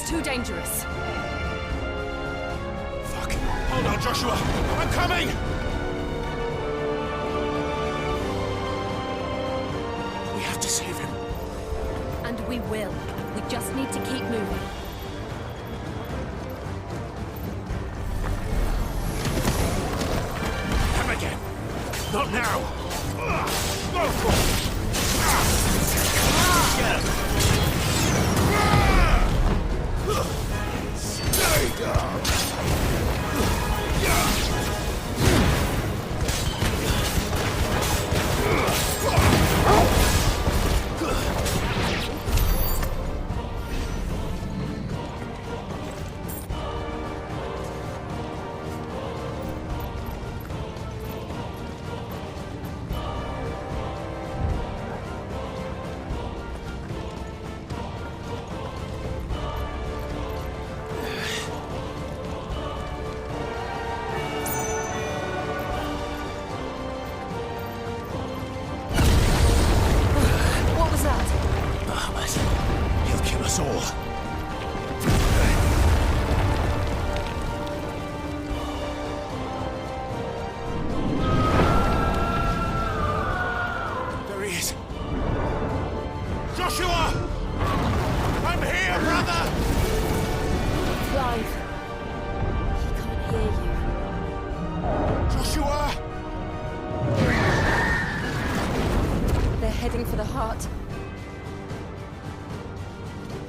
Too dangerous. Fuck. Hold on, Joshua. I'm coming! We have to save him. And we will. We just need to keep moving. Come again. Not now. Go for it. Get him. Stay down!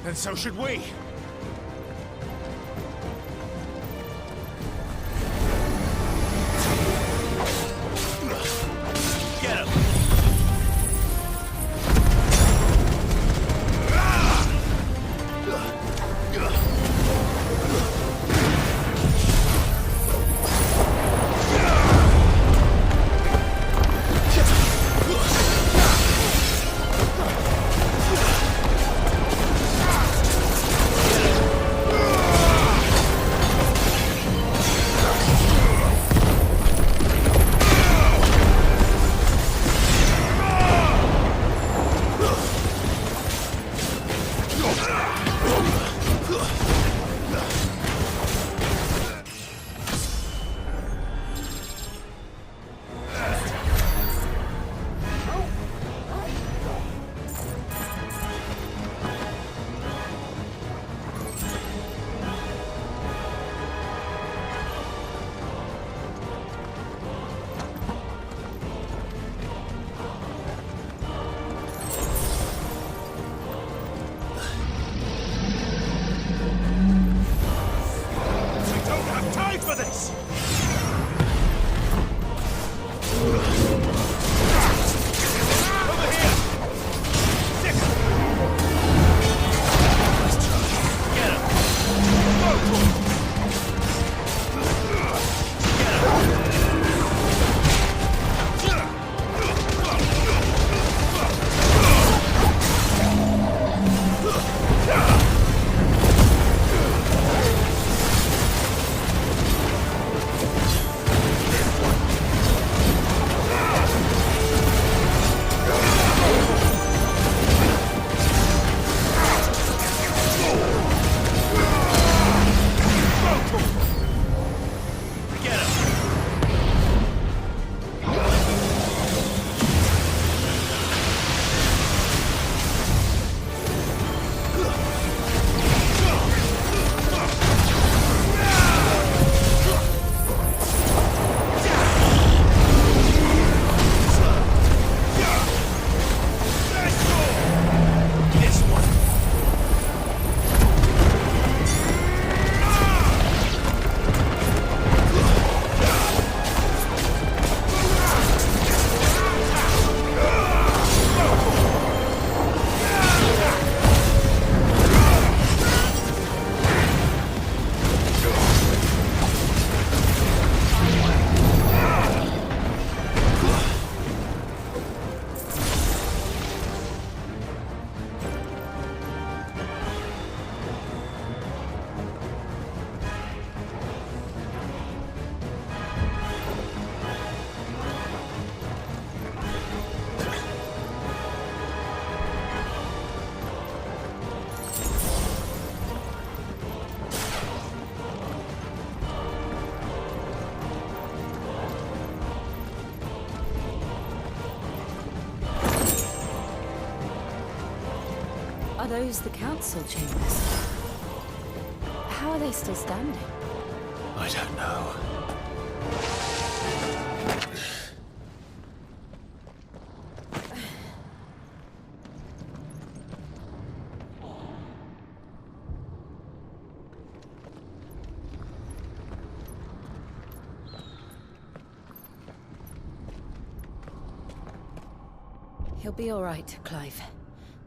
And so should we. Get him. those the council chambers? How are they still standing? I don't know. He'll be all right, Clive.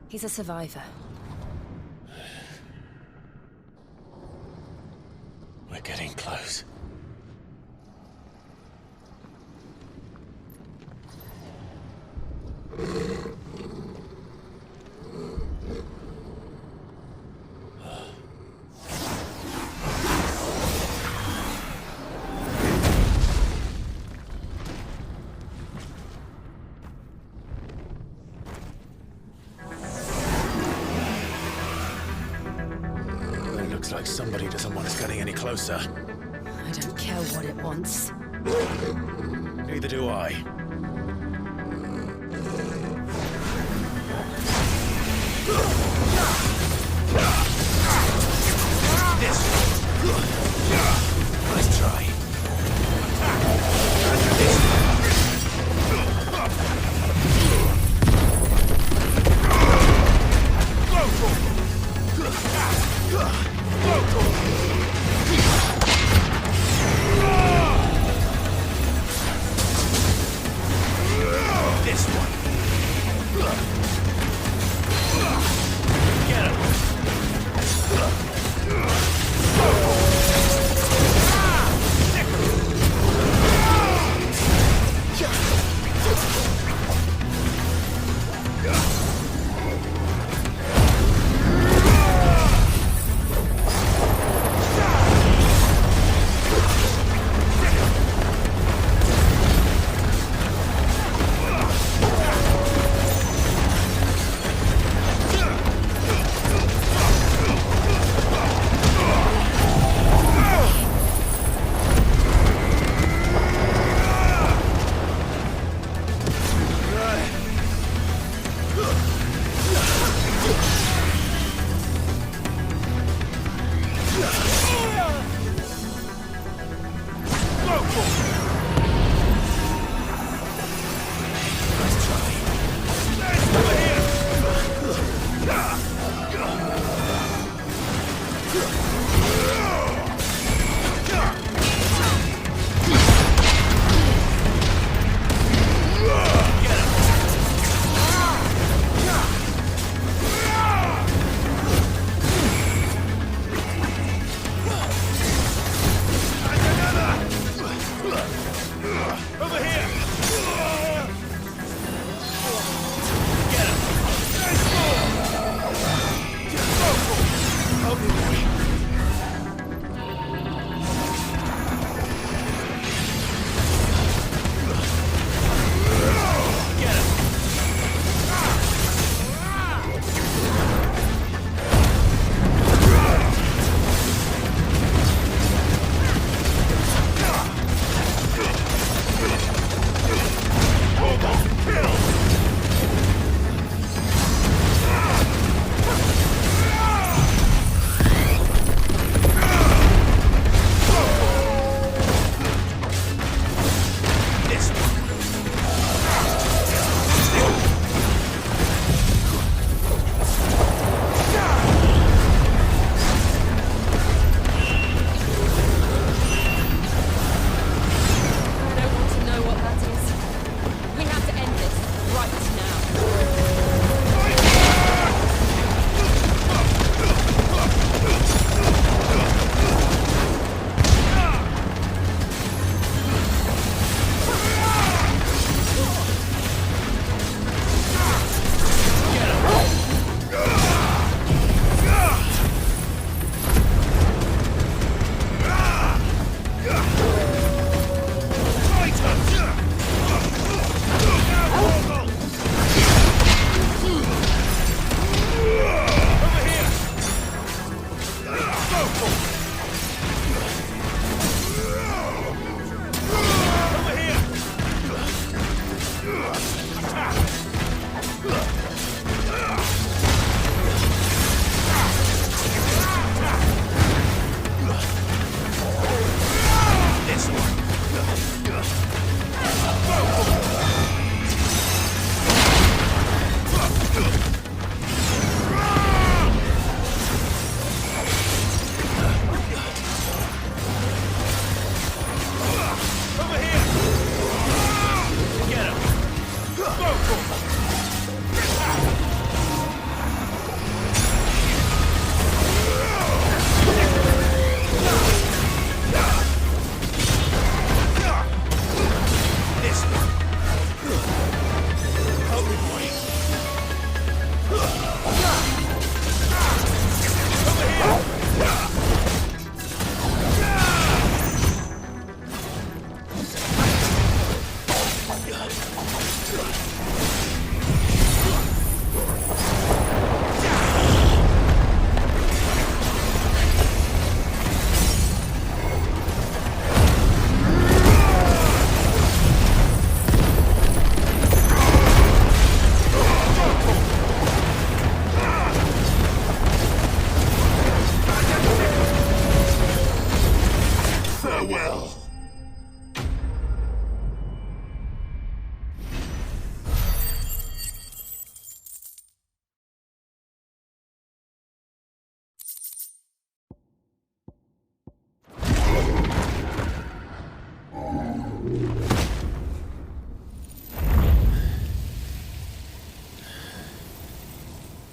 He's a survivor. We're getting close. Looks like somebody doesn't want us getting any closer. I don't care what it wants. Neither do I. Nice try.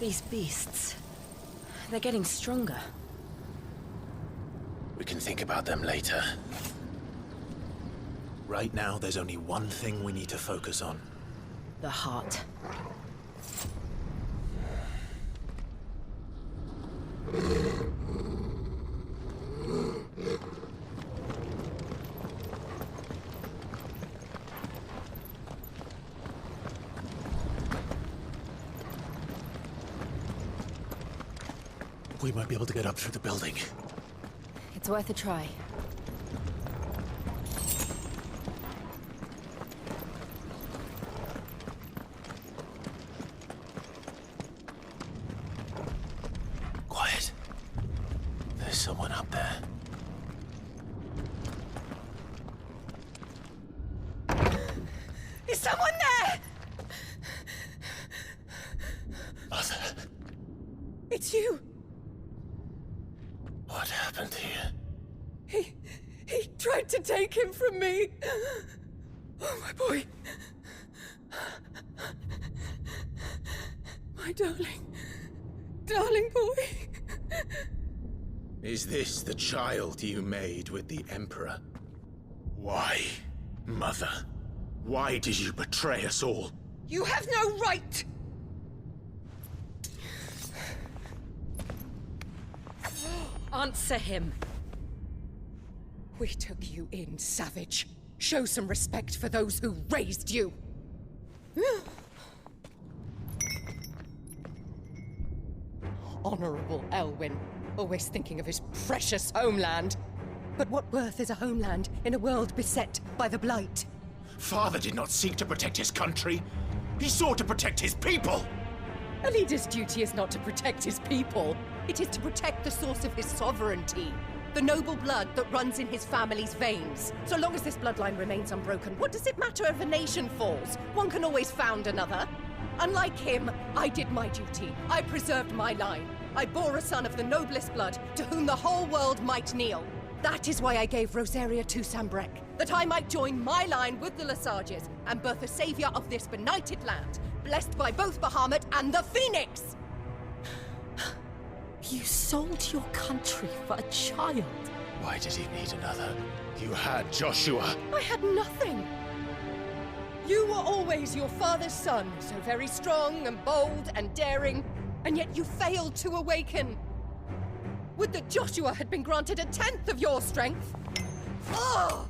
These beasts... they're getting stronger. We can think about them later. Right now, there's only one thing we need to focus on. The heart. We might be able to get up through the building. It's worth a try. Quiet. There's someone up there. Is someone there? Mother. It's you. What happened here? He tried to take him from me. Oh, my boy. My darling boy. Is this the child you made with the Emperor? Why, Mother? Why did you betray us all? You have no right! Answer him. We took you in, savage. Show some respect for those who raised you. Honorable Elwyn, always thinking of his precious homeland. But what worth is a homeland in a world beset by the Blight? Father did not seek to protect his country. He sought to protect his people. A leader's duty is not to protect his people. It is to protect the source of his sovereignty. The noble blood that runs in his family's veins. So long as this bloodline remains unbroken, what does it matter if a nation falls? One can always found another. Unlike him, I did my duty. I preserved my line. I bore a son of the noblest blood, to whom the whole world might kneel. That is why I gave Rosaria to Sambrek, that I might join my line with the Lesages and birth a savior of this benighted land, blessed by both Bahamut and the Phoenix! You sold your country for a child. Why did he need another? You had Joshua. I had nothing. You were always your father's son, so very strong and bold and daring, and yet you failed to awaken. Would that Joshua had been granted 1/10 of your strength? Oh!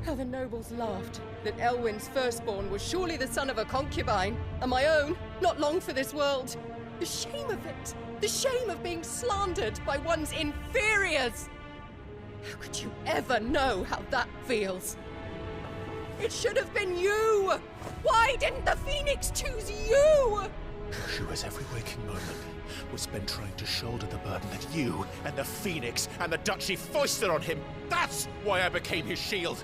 How the nobles laughed that Elwyn's firstborn was surely the son of a concubine, and my own, not long for this world. The shame of it! The shame of being slandered by one's inferiors! How could you ever know how that feels? It should have been you! Why didn't the Phoenix choose you? Joshua's every waking moment was spent trying to shoulder the burden that you and the Phoenix and the Duchy foisted on him. That's why I became his shield.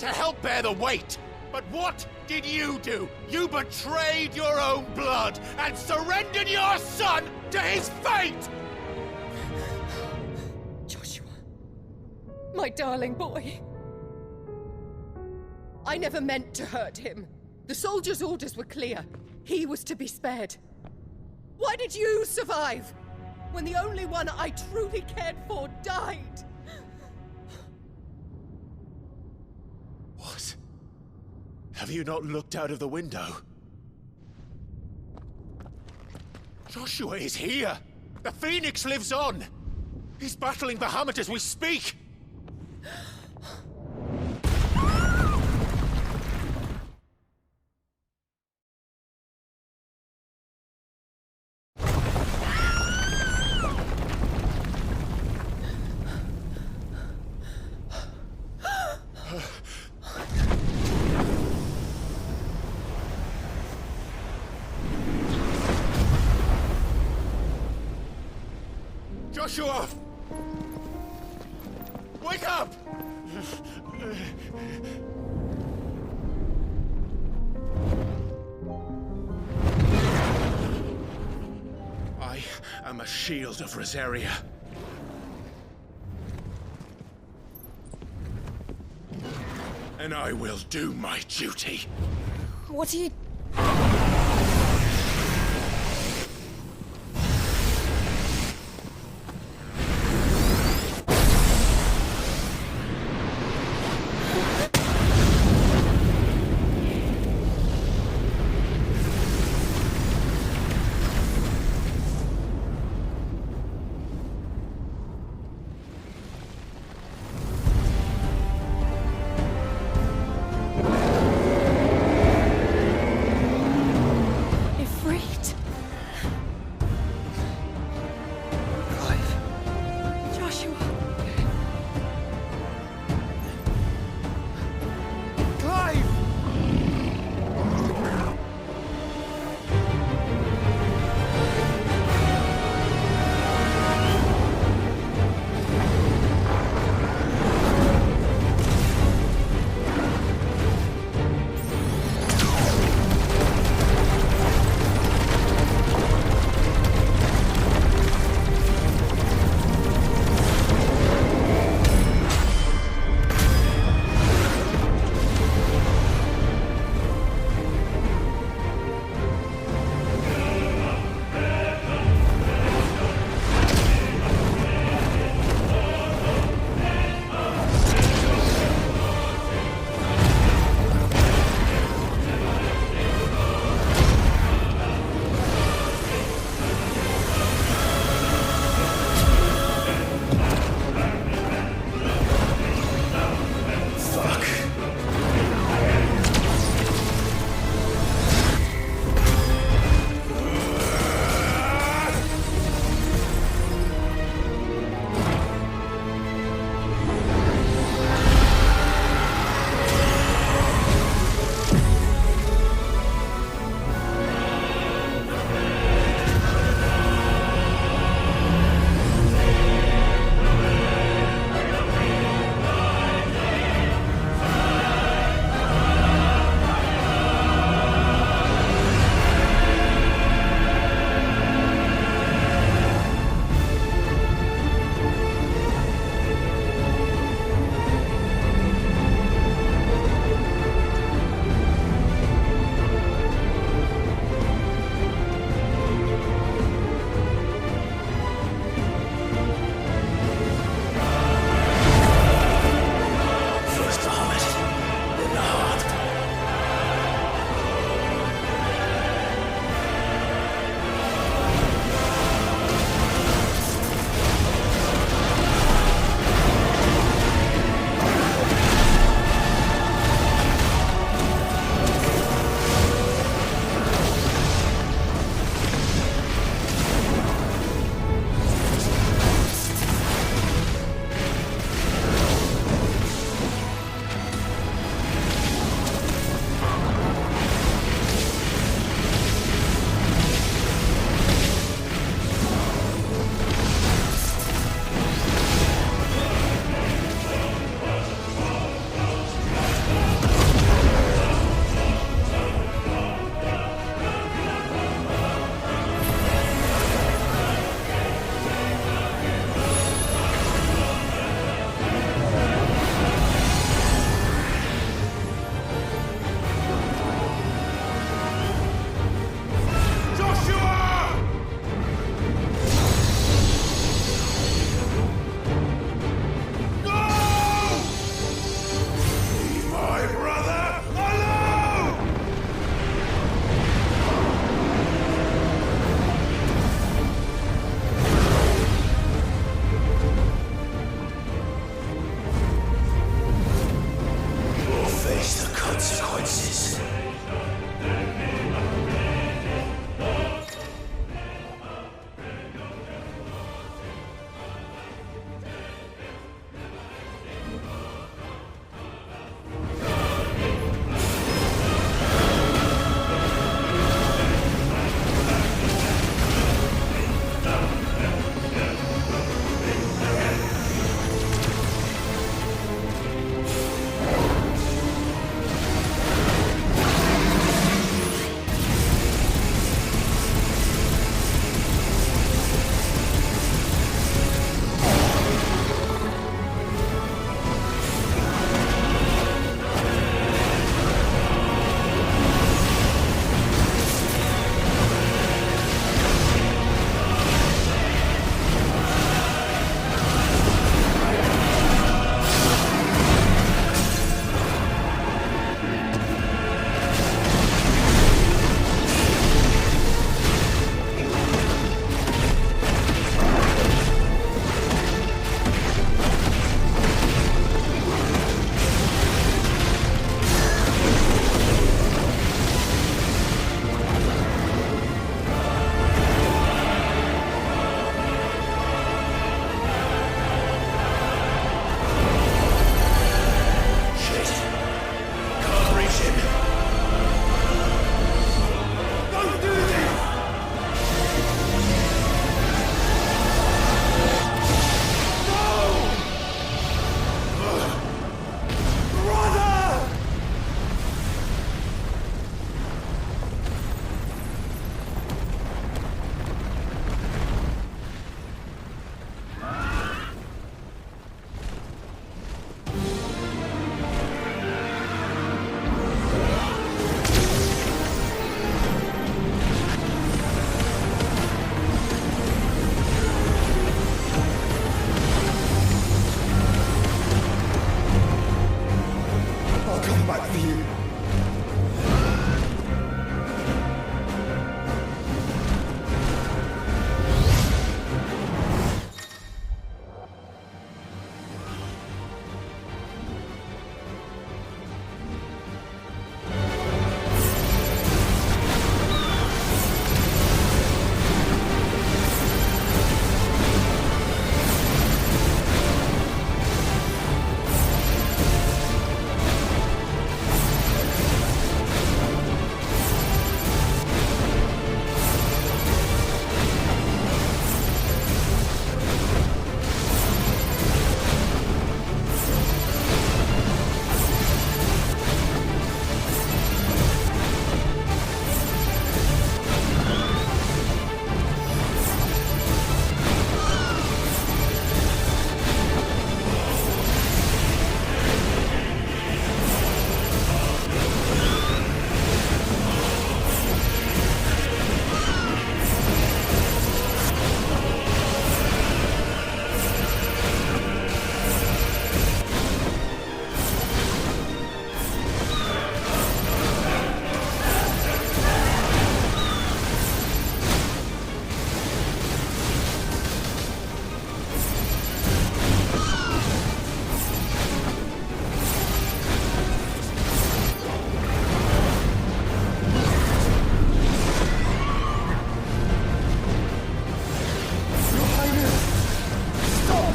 To help bear the weight. But what did you do? You betrayed your own blood and surrendered your son to his fate! Joshua, my darling boy. I never meant to hurt him. The soldiers' orders were clear. He was to be spared. Why did you survive when the only one I truly cared for died? What? Have you not looked out of the window? Joshua is here! The Phoenix lives on! He's battling Bahamut as we speak! Joshua! Wake up! I am a shield of Rosaria. And I will do my duty. What are you...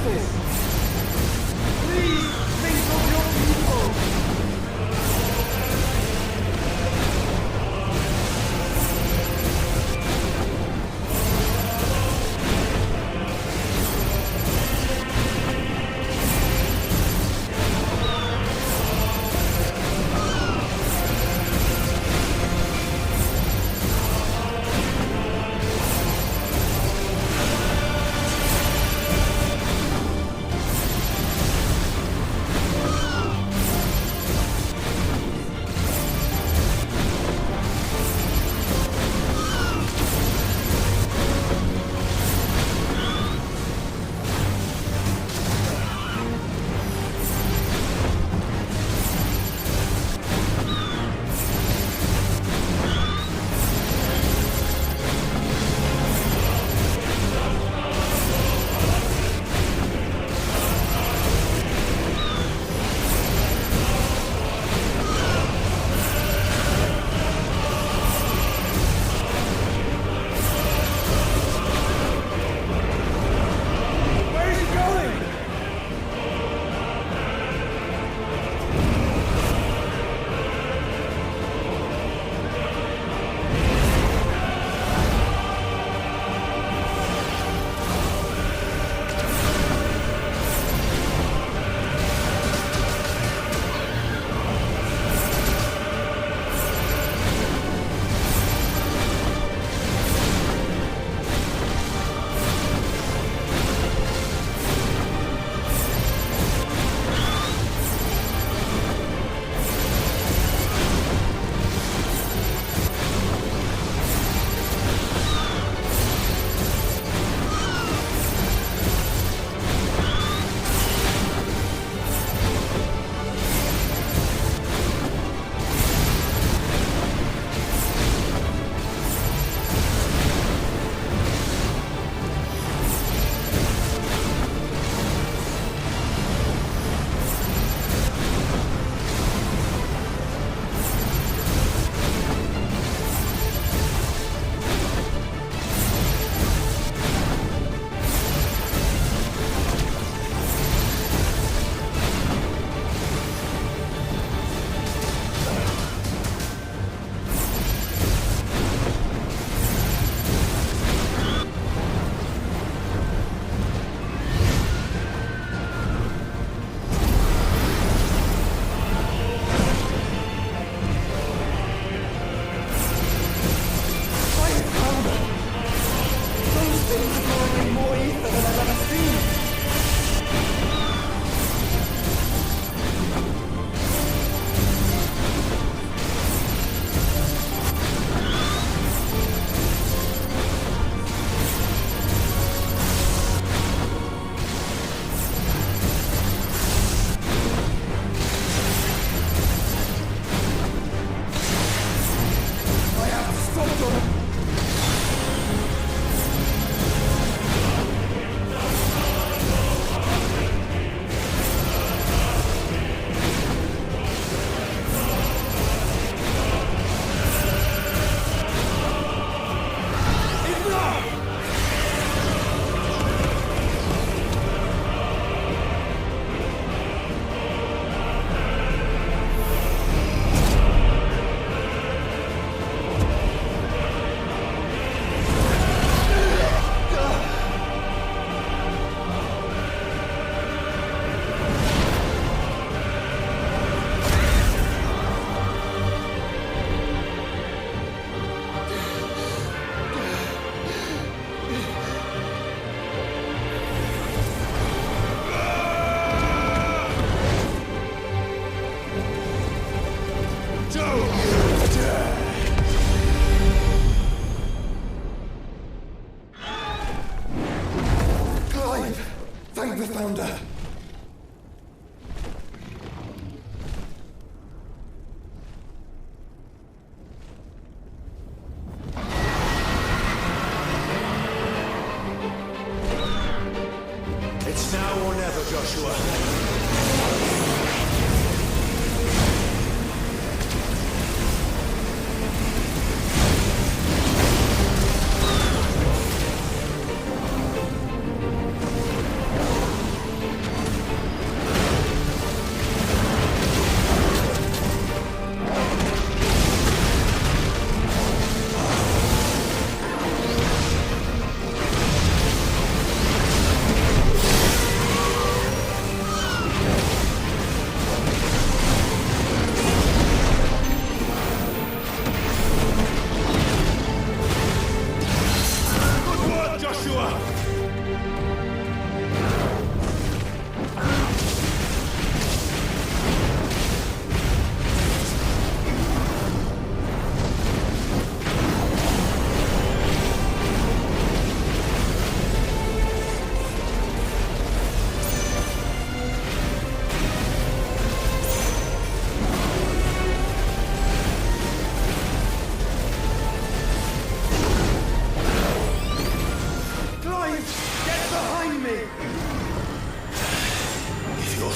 people! Please, think of your people!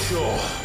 sure.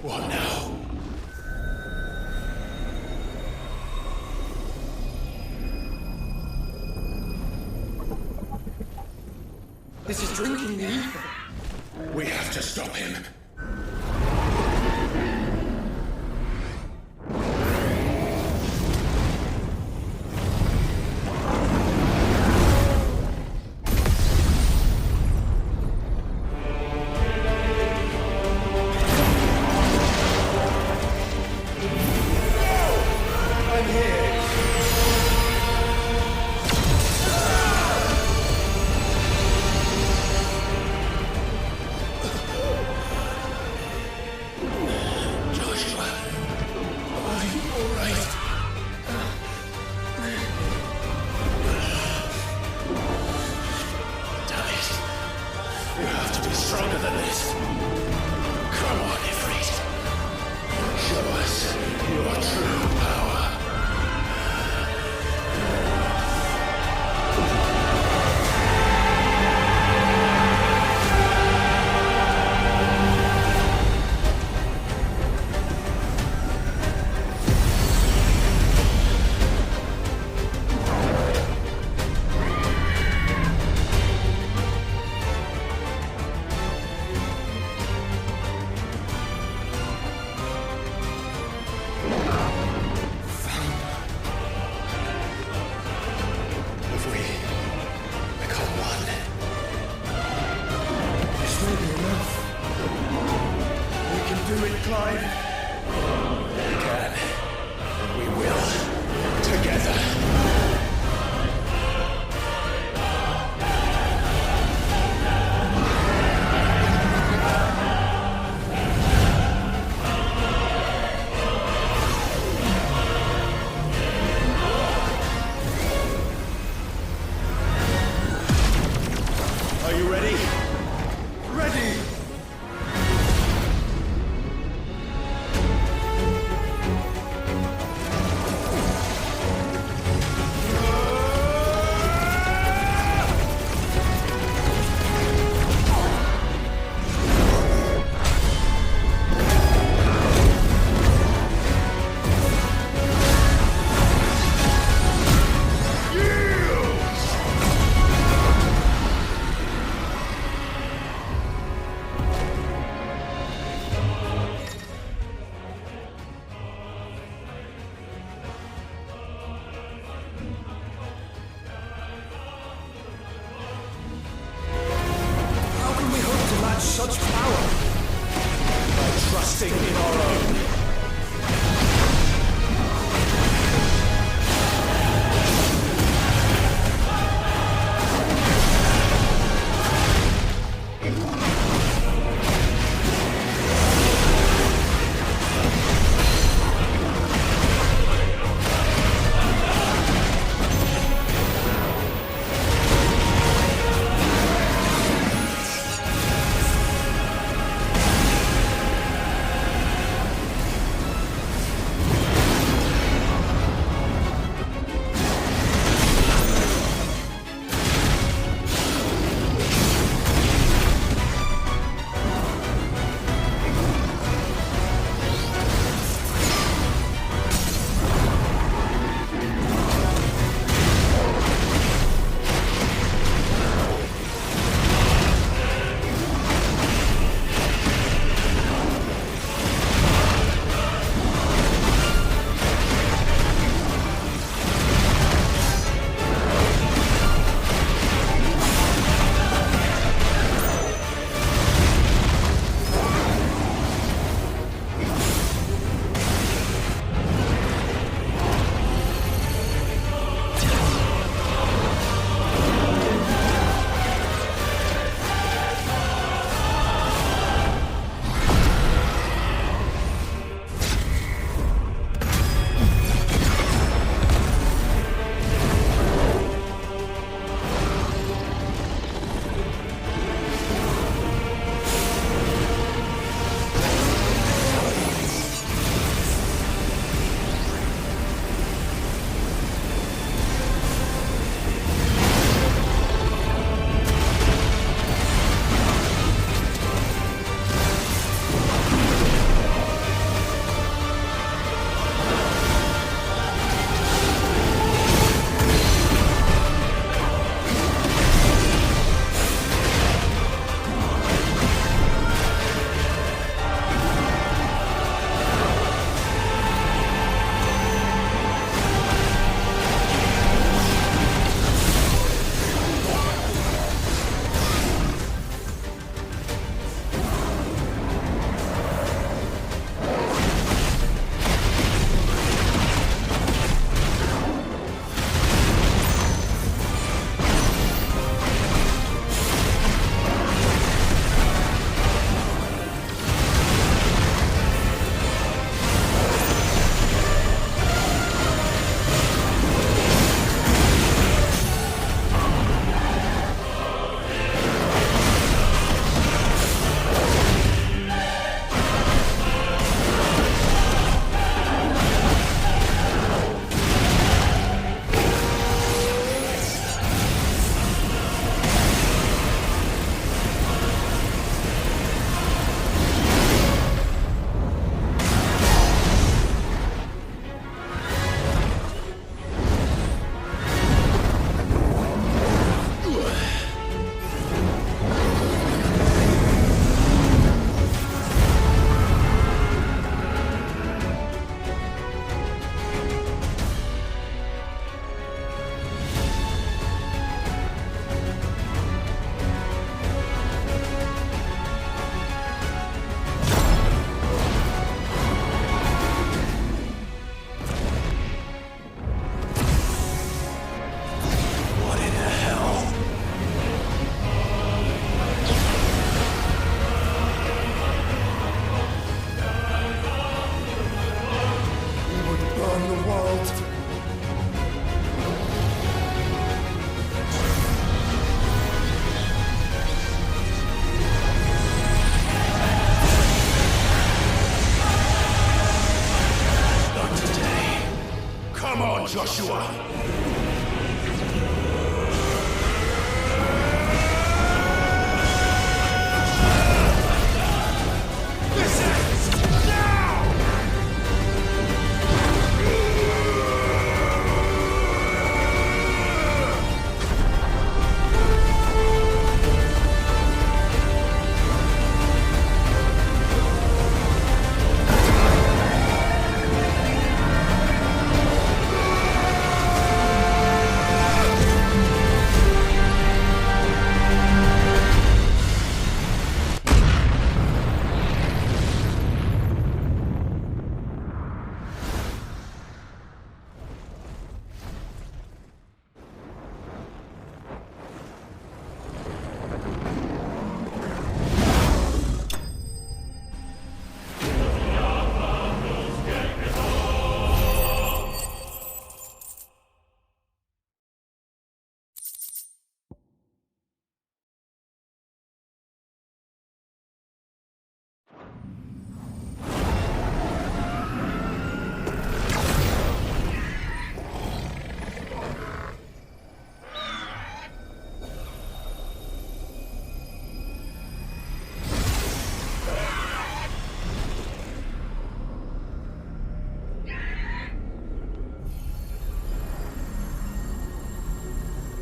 What now? This is drinking me. We have to stop him. You have to be stronger than this. Come on, Ifrit. Show us your true power. do it, Clive. We can. We will. Together. Are you ready? Ready! Such power by trusting in our own. Joshua!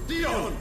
Dion!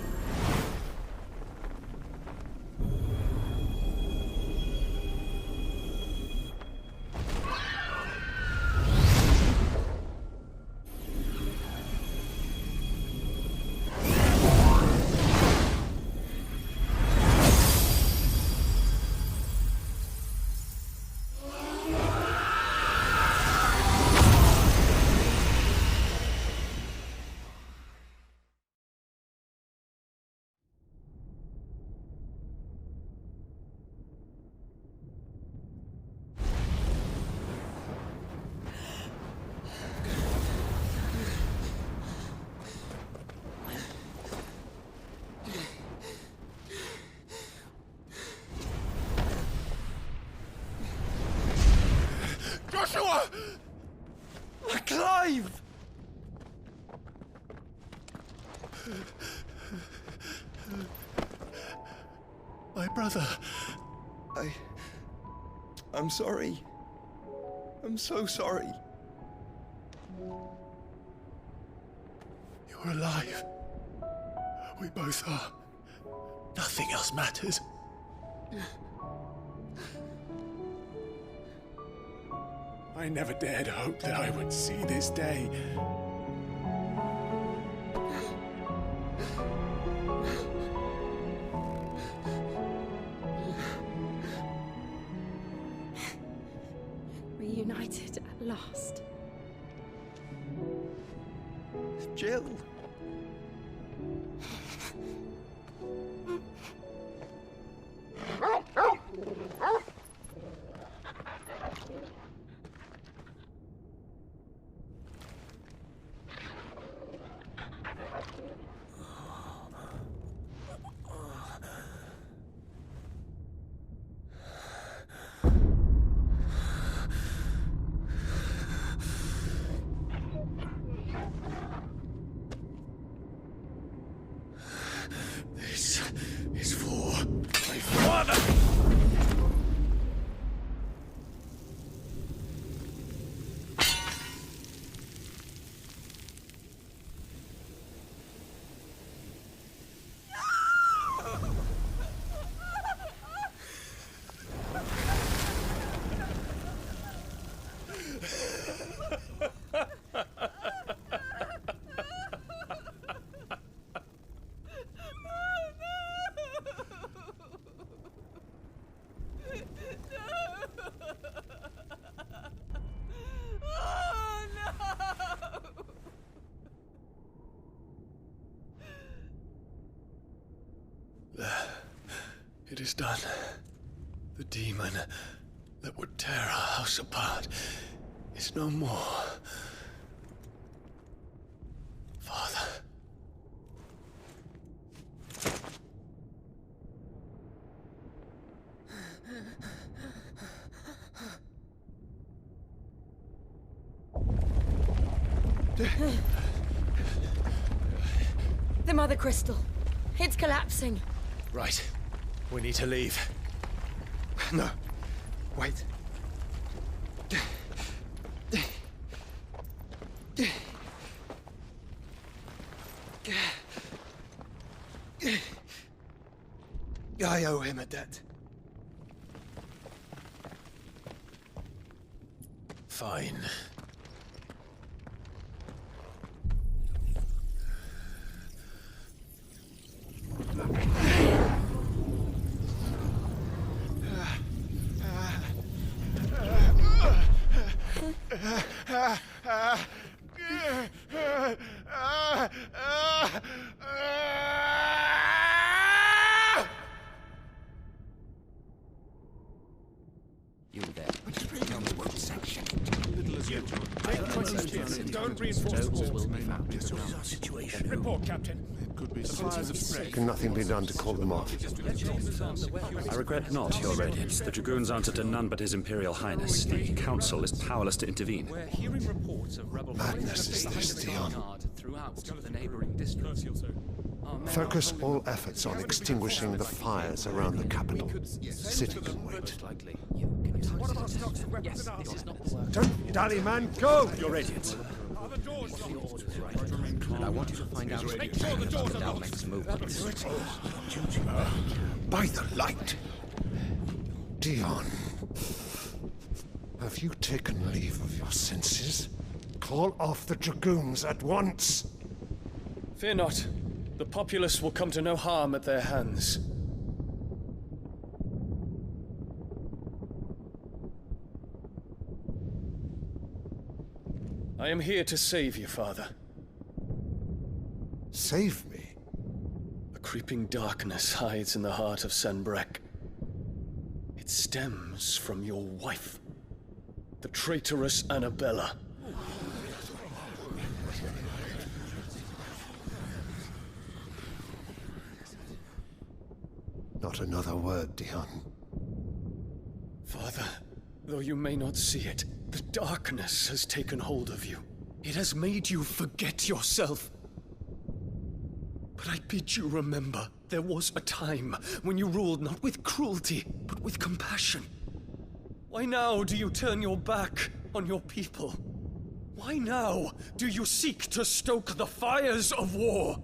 Joshua! Clive! My brother. I'm sorry. I'm so sorry. You're alive. We both are. Nothing else matters. I never dared hope that I would see this day. Reunited at last. Jill. This is for my father! It is done. The demon that would tear our house apart is no more. Father. The Mother Crystal. It's collapsing. Right. We need to leave. No. Wait. I owe him a debt. Fine. You there. Don't reinforce the walls. This is our situation. Report, Captain. Can nothing be done to call them off? I regret not, Your Radiance. The Dragoons answer to none but His Imperial Highness. The Council is powerless to intervene. We're hearing reports of rebel Madness is this, Dion. throughout the neighboring districts. Focus all efforts on extinguishing the fires around the capital. The city can wait. Don't dally, man, go! Your Radiance. And I want you to find out Make sure the doors are locked. next movements. By the light! Dion, have you taken leave of your senses? Call off the Dragoons at once! Fear not. The populace will come to no harm at their hands. I am here to save you, Father. Save me? A creeping darkness hides in the heart of Sanbreque. It stems from your wife, the traitorous Annabella. Not another word, Dion. Father, though you may not see it, the darkness has taken hold of you. It has made you forget yourself. But I bid you remember, there was a time when you ruled not with cruelty, but with compassion. Why now do you turn your back on your people? Why now do you seek to stoke the fires of war?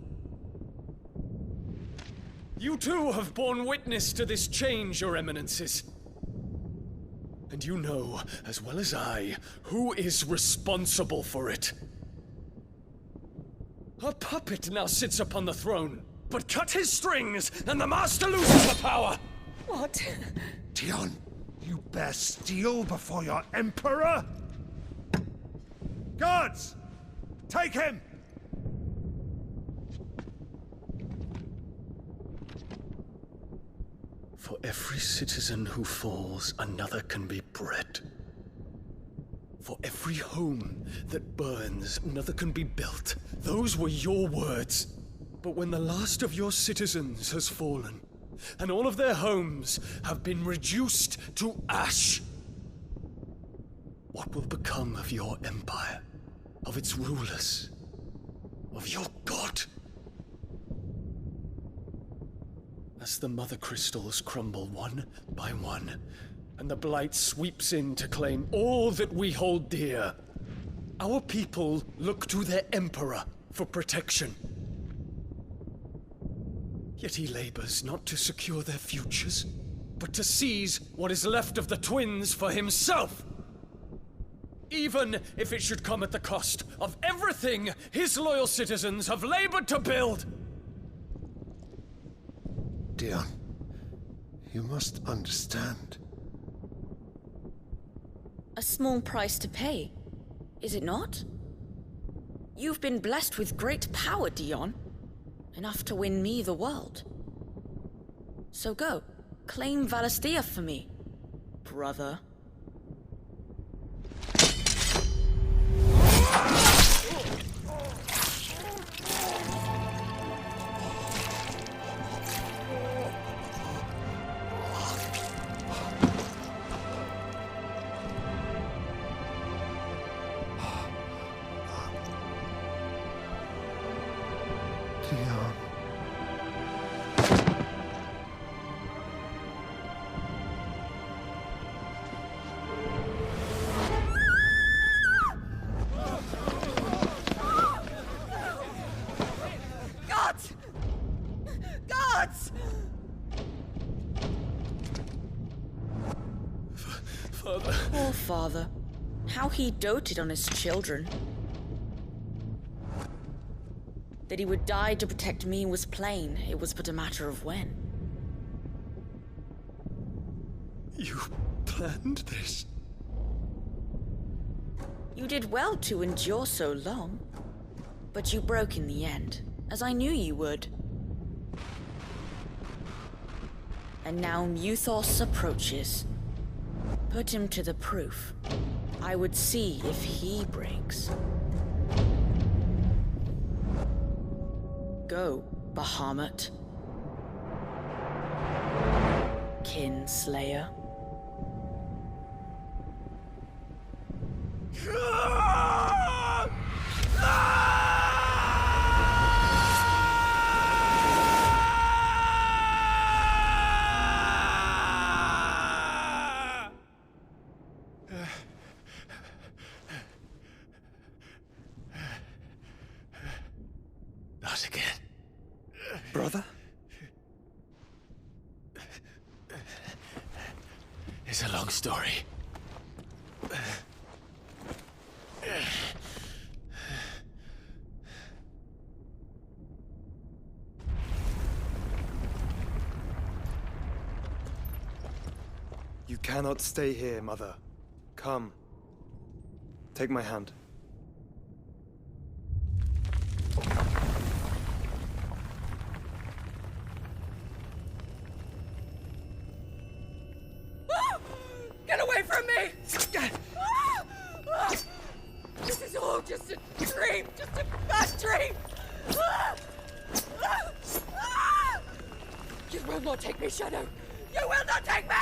You too have borne witness to this change, Your Eminences. And you know, as well as I, who is responsible for it. A puppet now sits upon the throne, but cut his strings, and the master loses the power! What? Dion, you bear steel before your Emperor? Guards! Take him! For every citizen who falls, another can be bred. For every home that burns, another can be built. Those were your words. But when the last of your citizens has fallen, and all of their homes have been reduced to ash, what will become of your empire, of its rulers, of your god? As the Mother Crystals crumble one by one, and the Blight sweeps in to claim all that we hold dear, our people look to their Emperor for protection. Yet he labors not to secure their futures, but to seize what is left of the twins for himself! Even if it should come at the cost of everything his loyal citizens have labored to build! Dion, you must understand. A small price to pay, is it not? You've been blessed with great power, Dion. Enough to win me the world. So go, claim Valisthea for me, brother. Dion. Father. Poor father. How he doted on his children. That he would die to protect me was plain. It was but a matter of when. You planned this? You did well to endure so long. But you broke in the end, as I knew you would. And now Muthos approaches. Put him to the proof. I would see if he breaks. Go, Bahamut. Kinslayer. Not again. Brother? It's a long story. You cannot stay here, Mother. Come. Take my hand. Get away from me! This is all just a dream, just a bad dream! You will not take me, Shadow! You will not take me!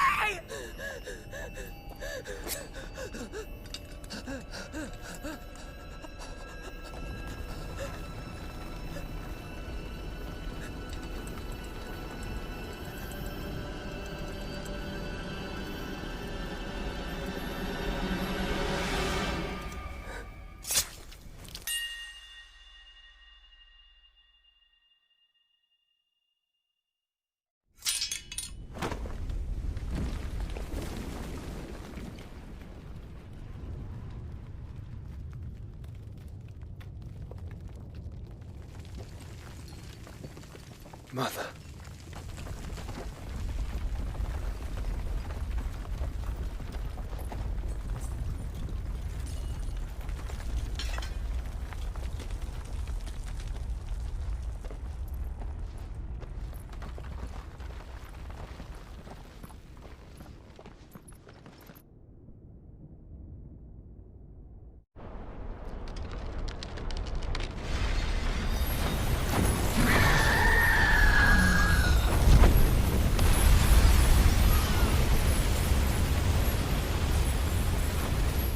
Mother.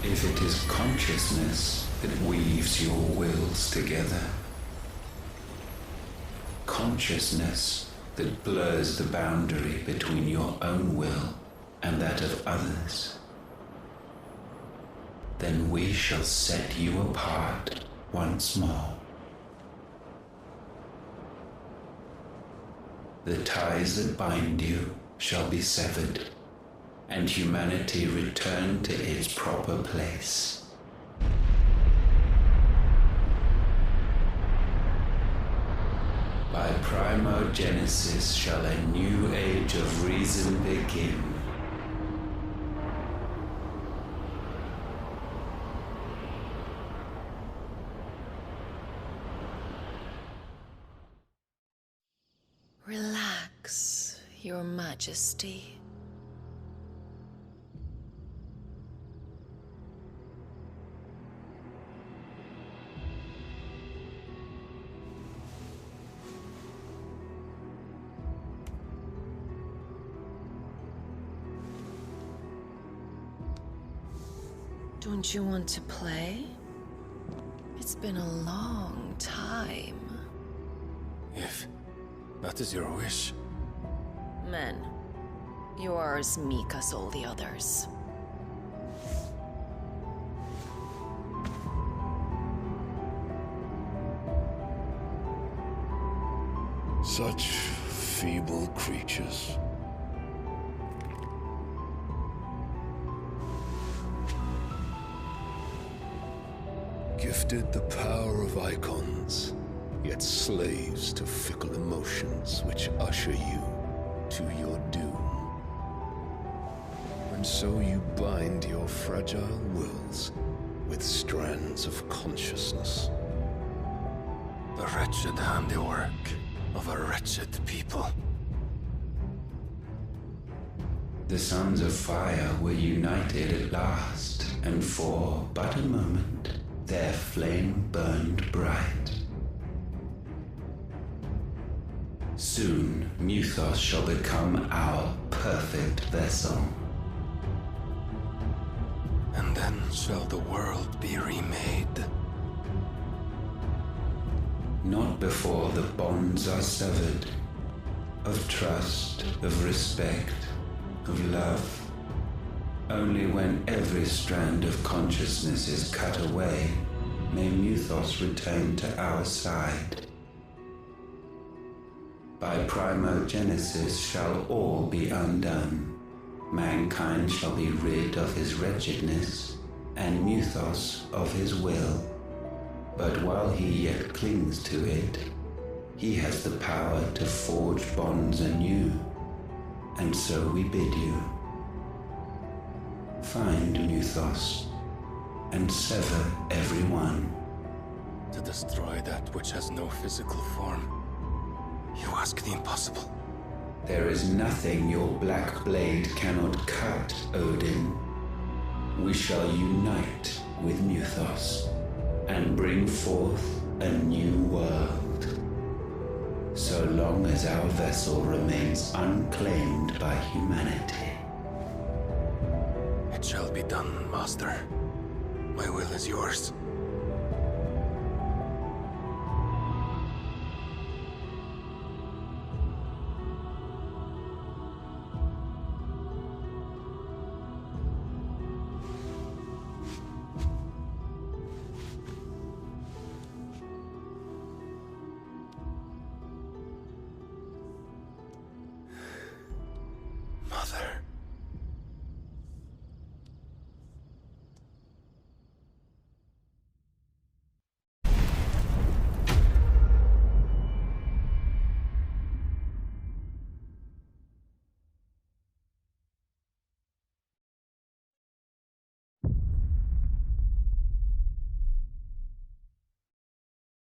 If it is consciousness that weaves your wills together, consciousness that blurs the boundary between your own will and that of others, then we shall set you apart once more. The ties that bind you shall be severed, and humanity return to its proper place. By primogenesis shall a new age of reason begin. Relax, Your Majesty. Don't you want to play? It's been a long time. If that is your wish. Men, you are as meek as all the others. Such feeble creatures. gifted the power of icons, yet slaves to fickle emotions which usher you to your doom. And so you bind your fragile wills with strands of consciousness. The wretched handiwork of a wretched people. The Sons of Fire were united at last, and for but a moment, their flame burned bright. Soon, Muthos shall become our perfect vessel. And then shall the world be remade. Not before the bonds are severed, of trust, of respect, of love. Only when every strand of consciousness is cut away, may Muthos return to our side. By primogenesis shall all be undone. Mankind shall be rid of his wretchedness, and Muthos of his will. But while he yet clings to it, he has the power to forge bonds anew. And so we bid you, find Muthos, and sever everyone. To destroy that which has no physical form, you ask the impossible. There is nothing your black blade cannot cut, Odin. We shall unite with Muthos, and bring forth a new world. So long as our vessel remains unclaimed by humanity. It shall be done, Master. My will is yours.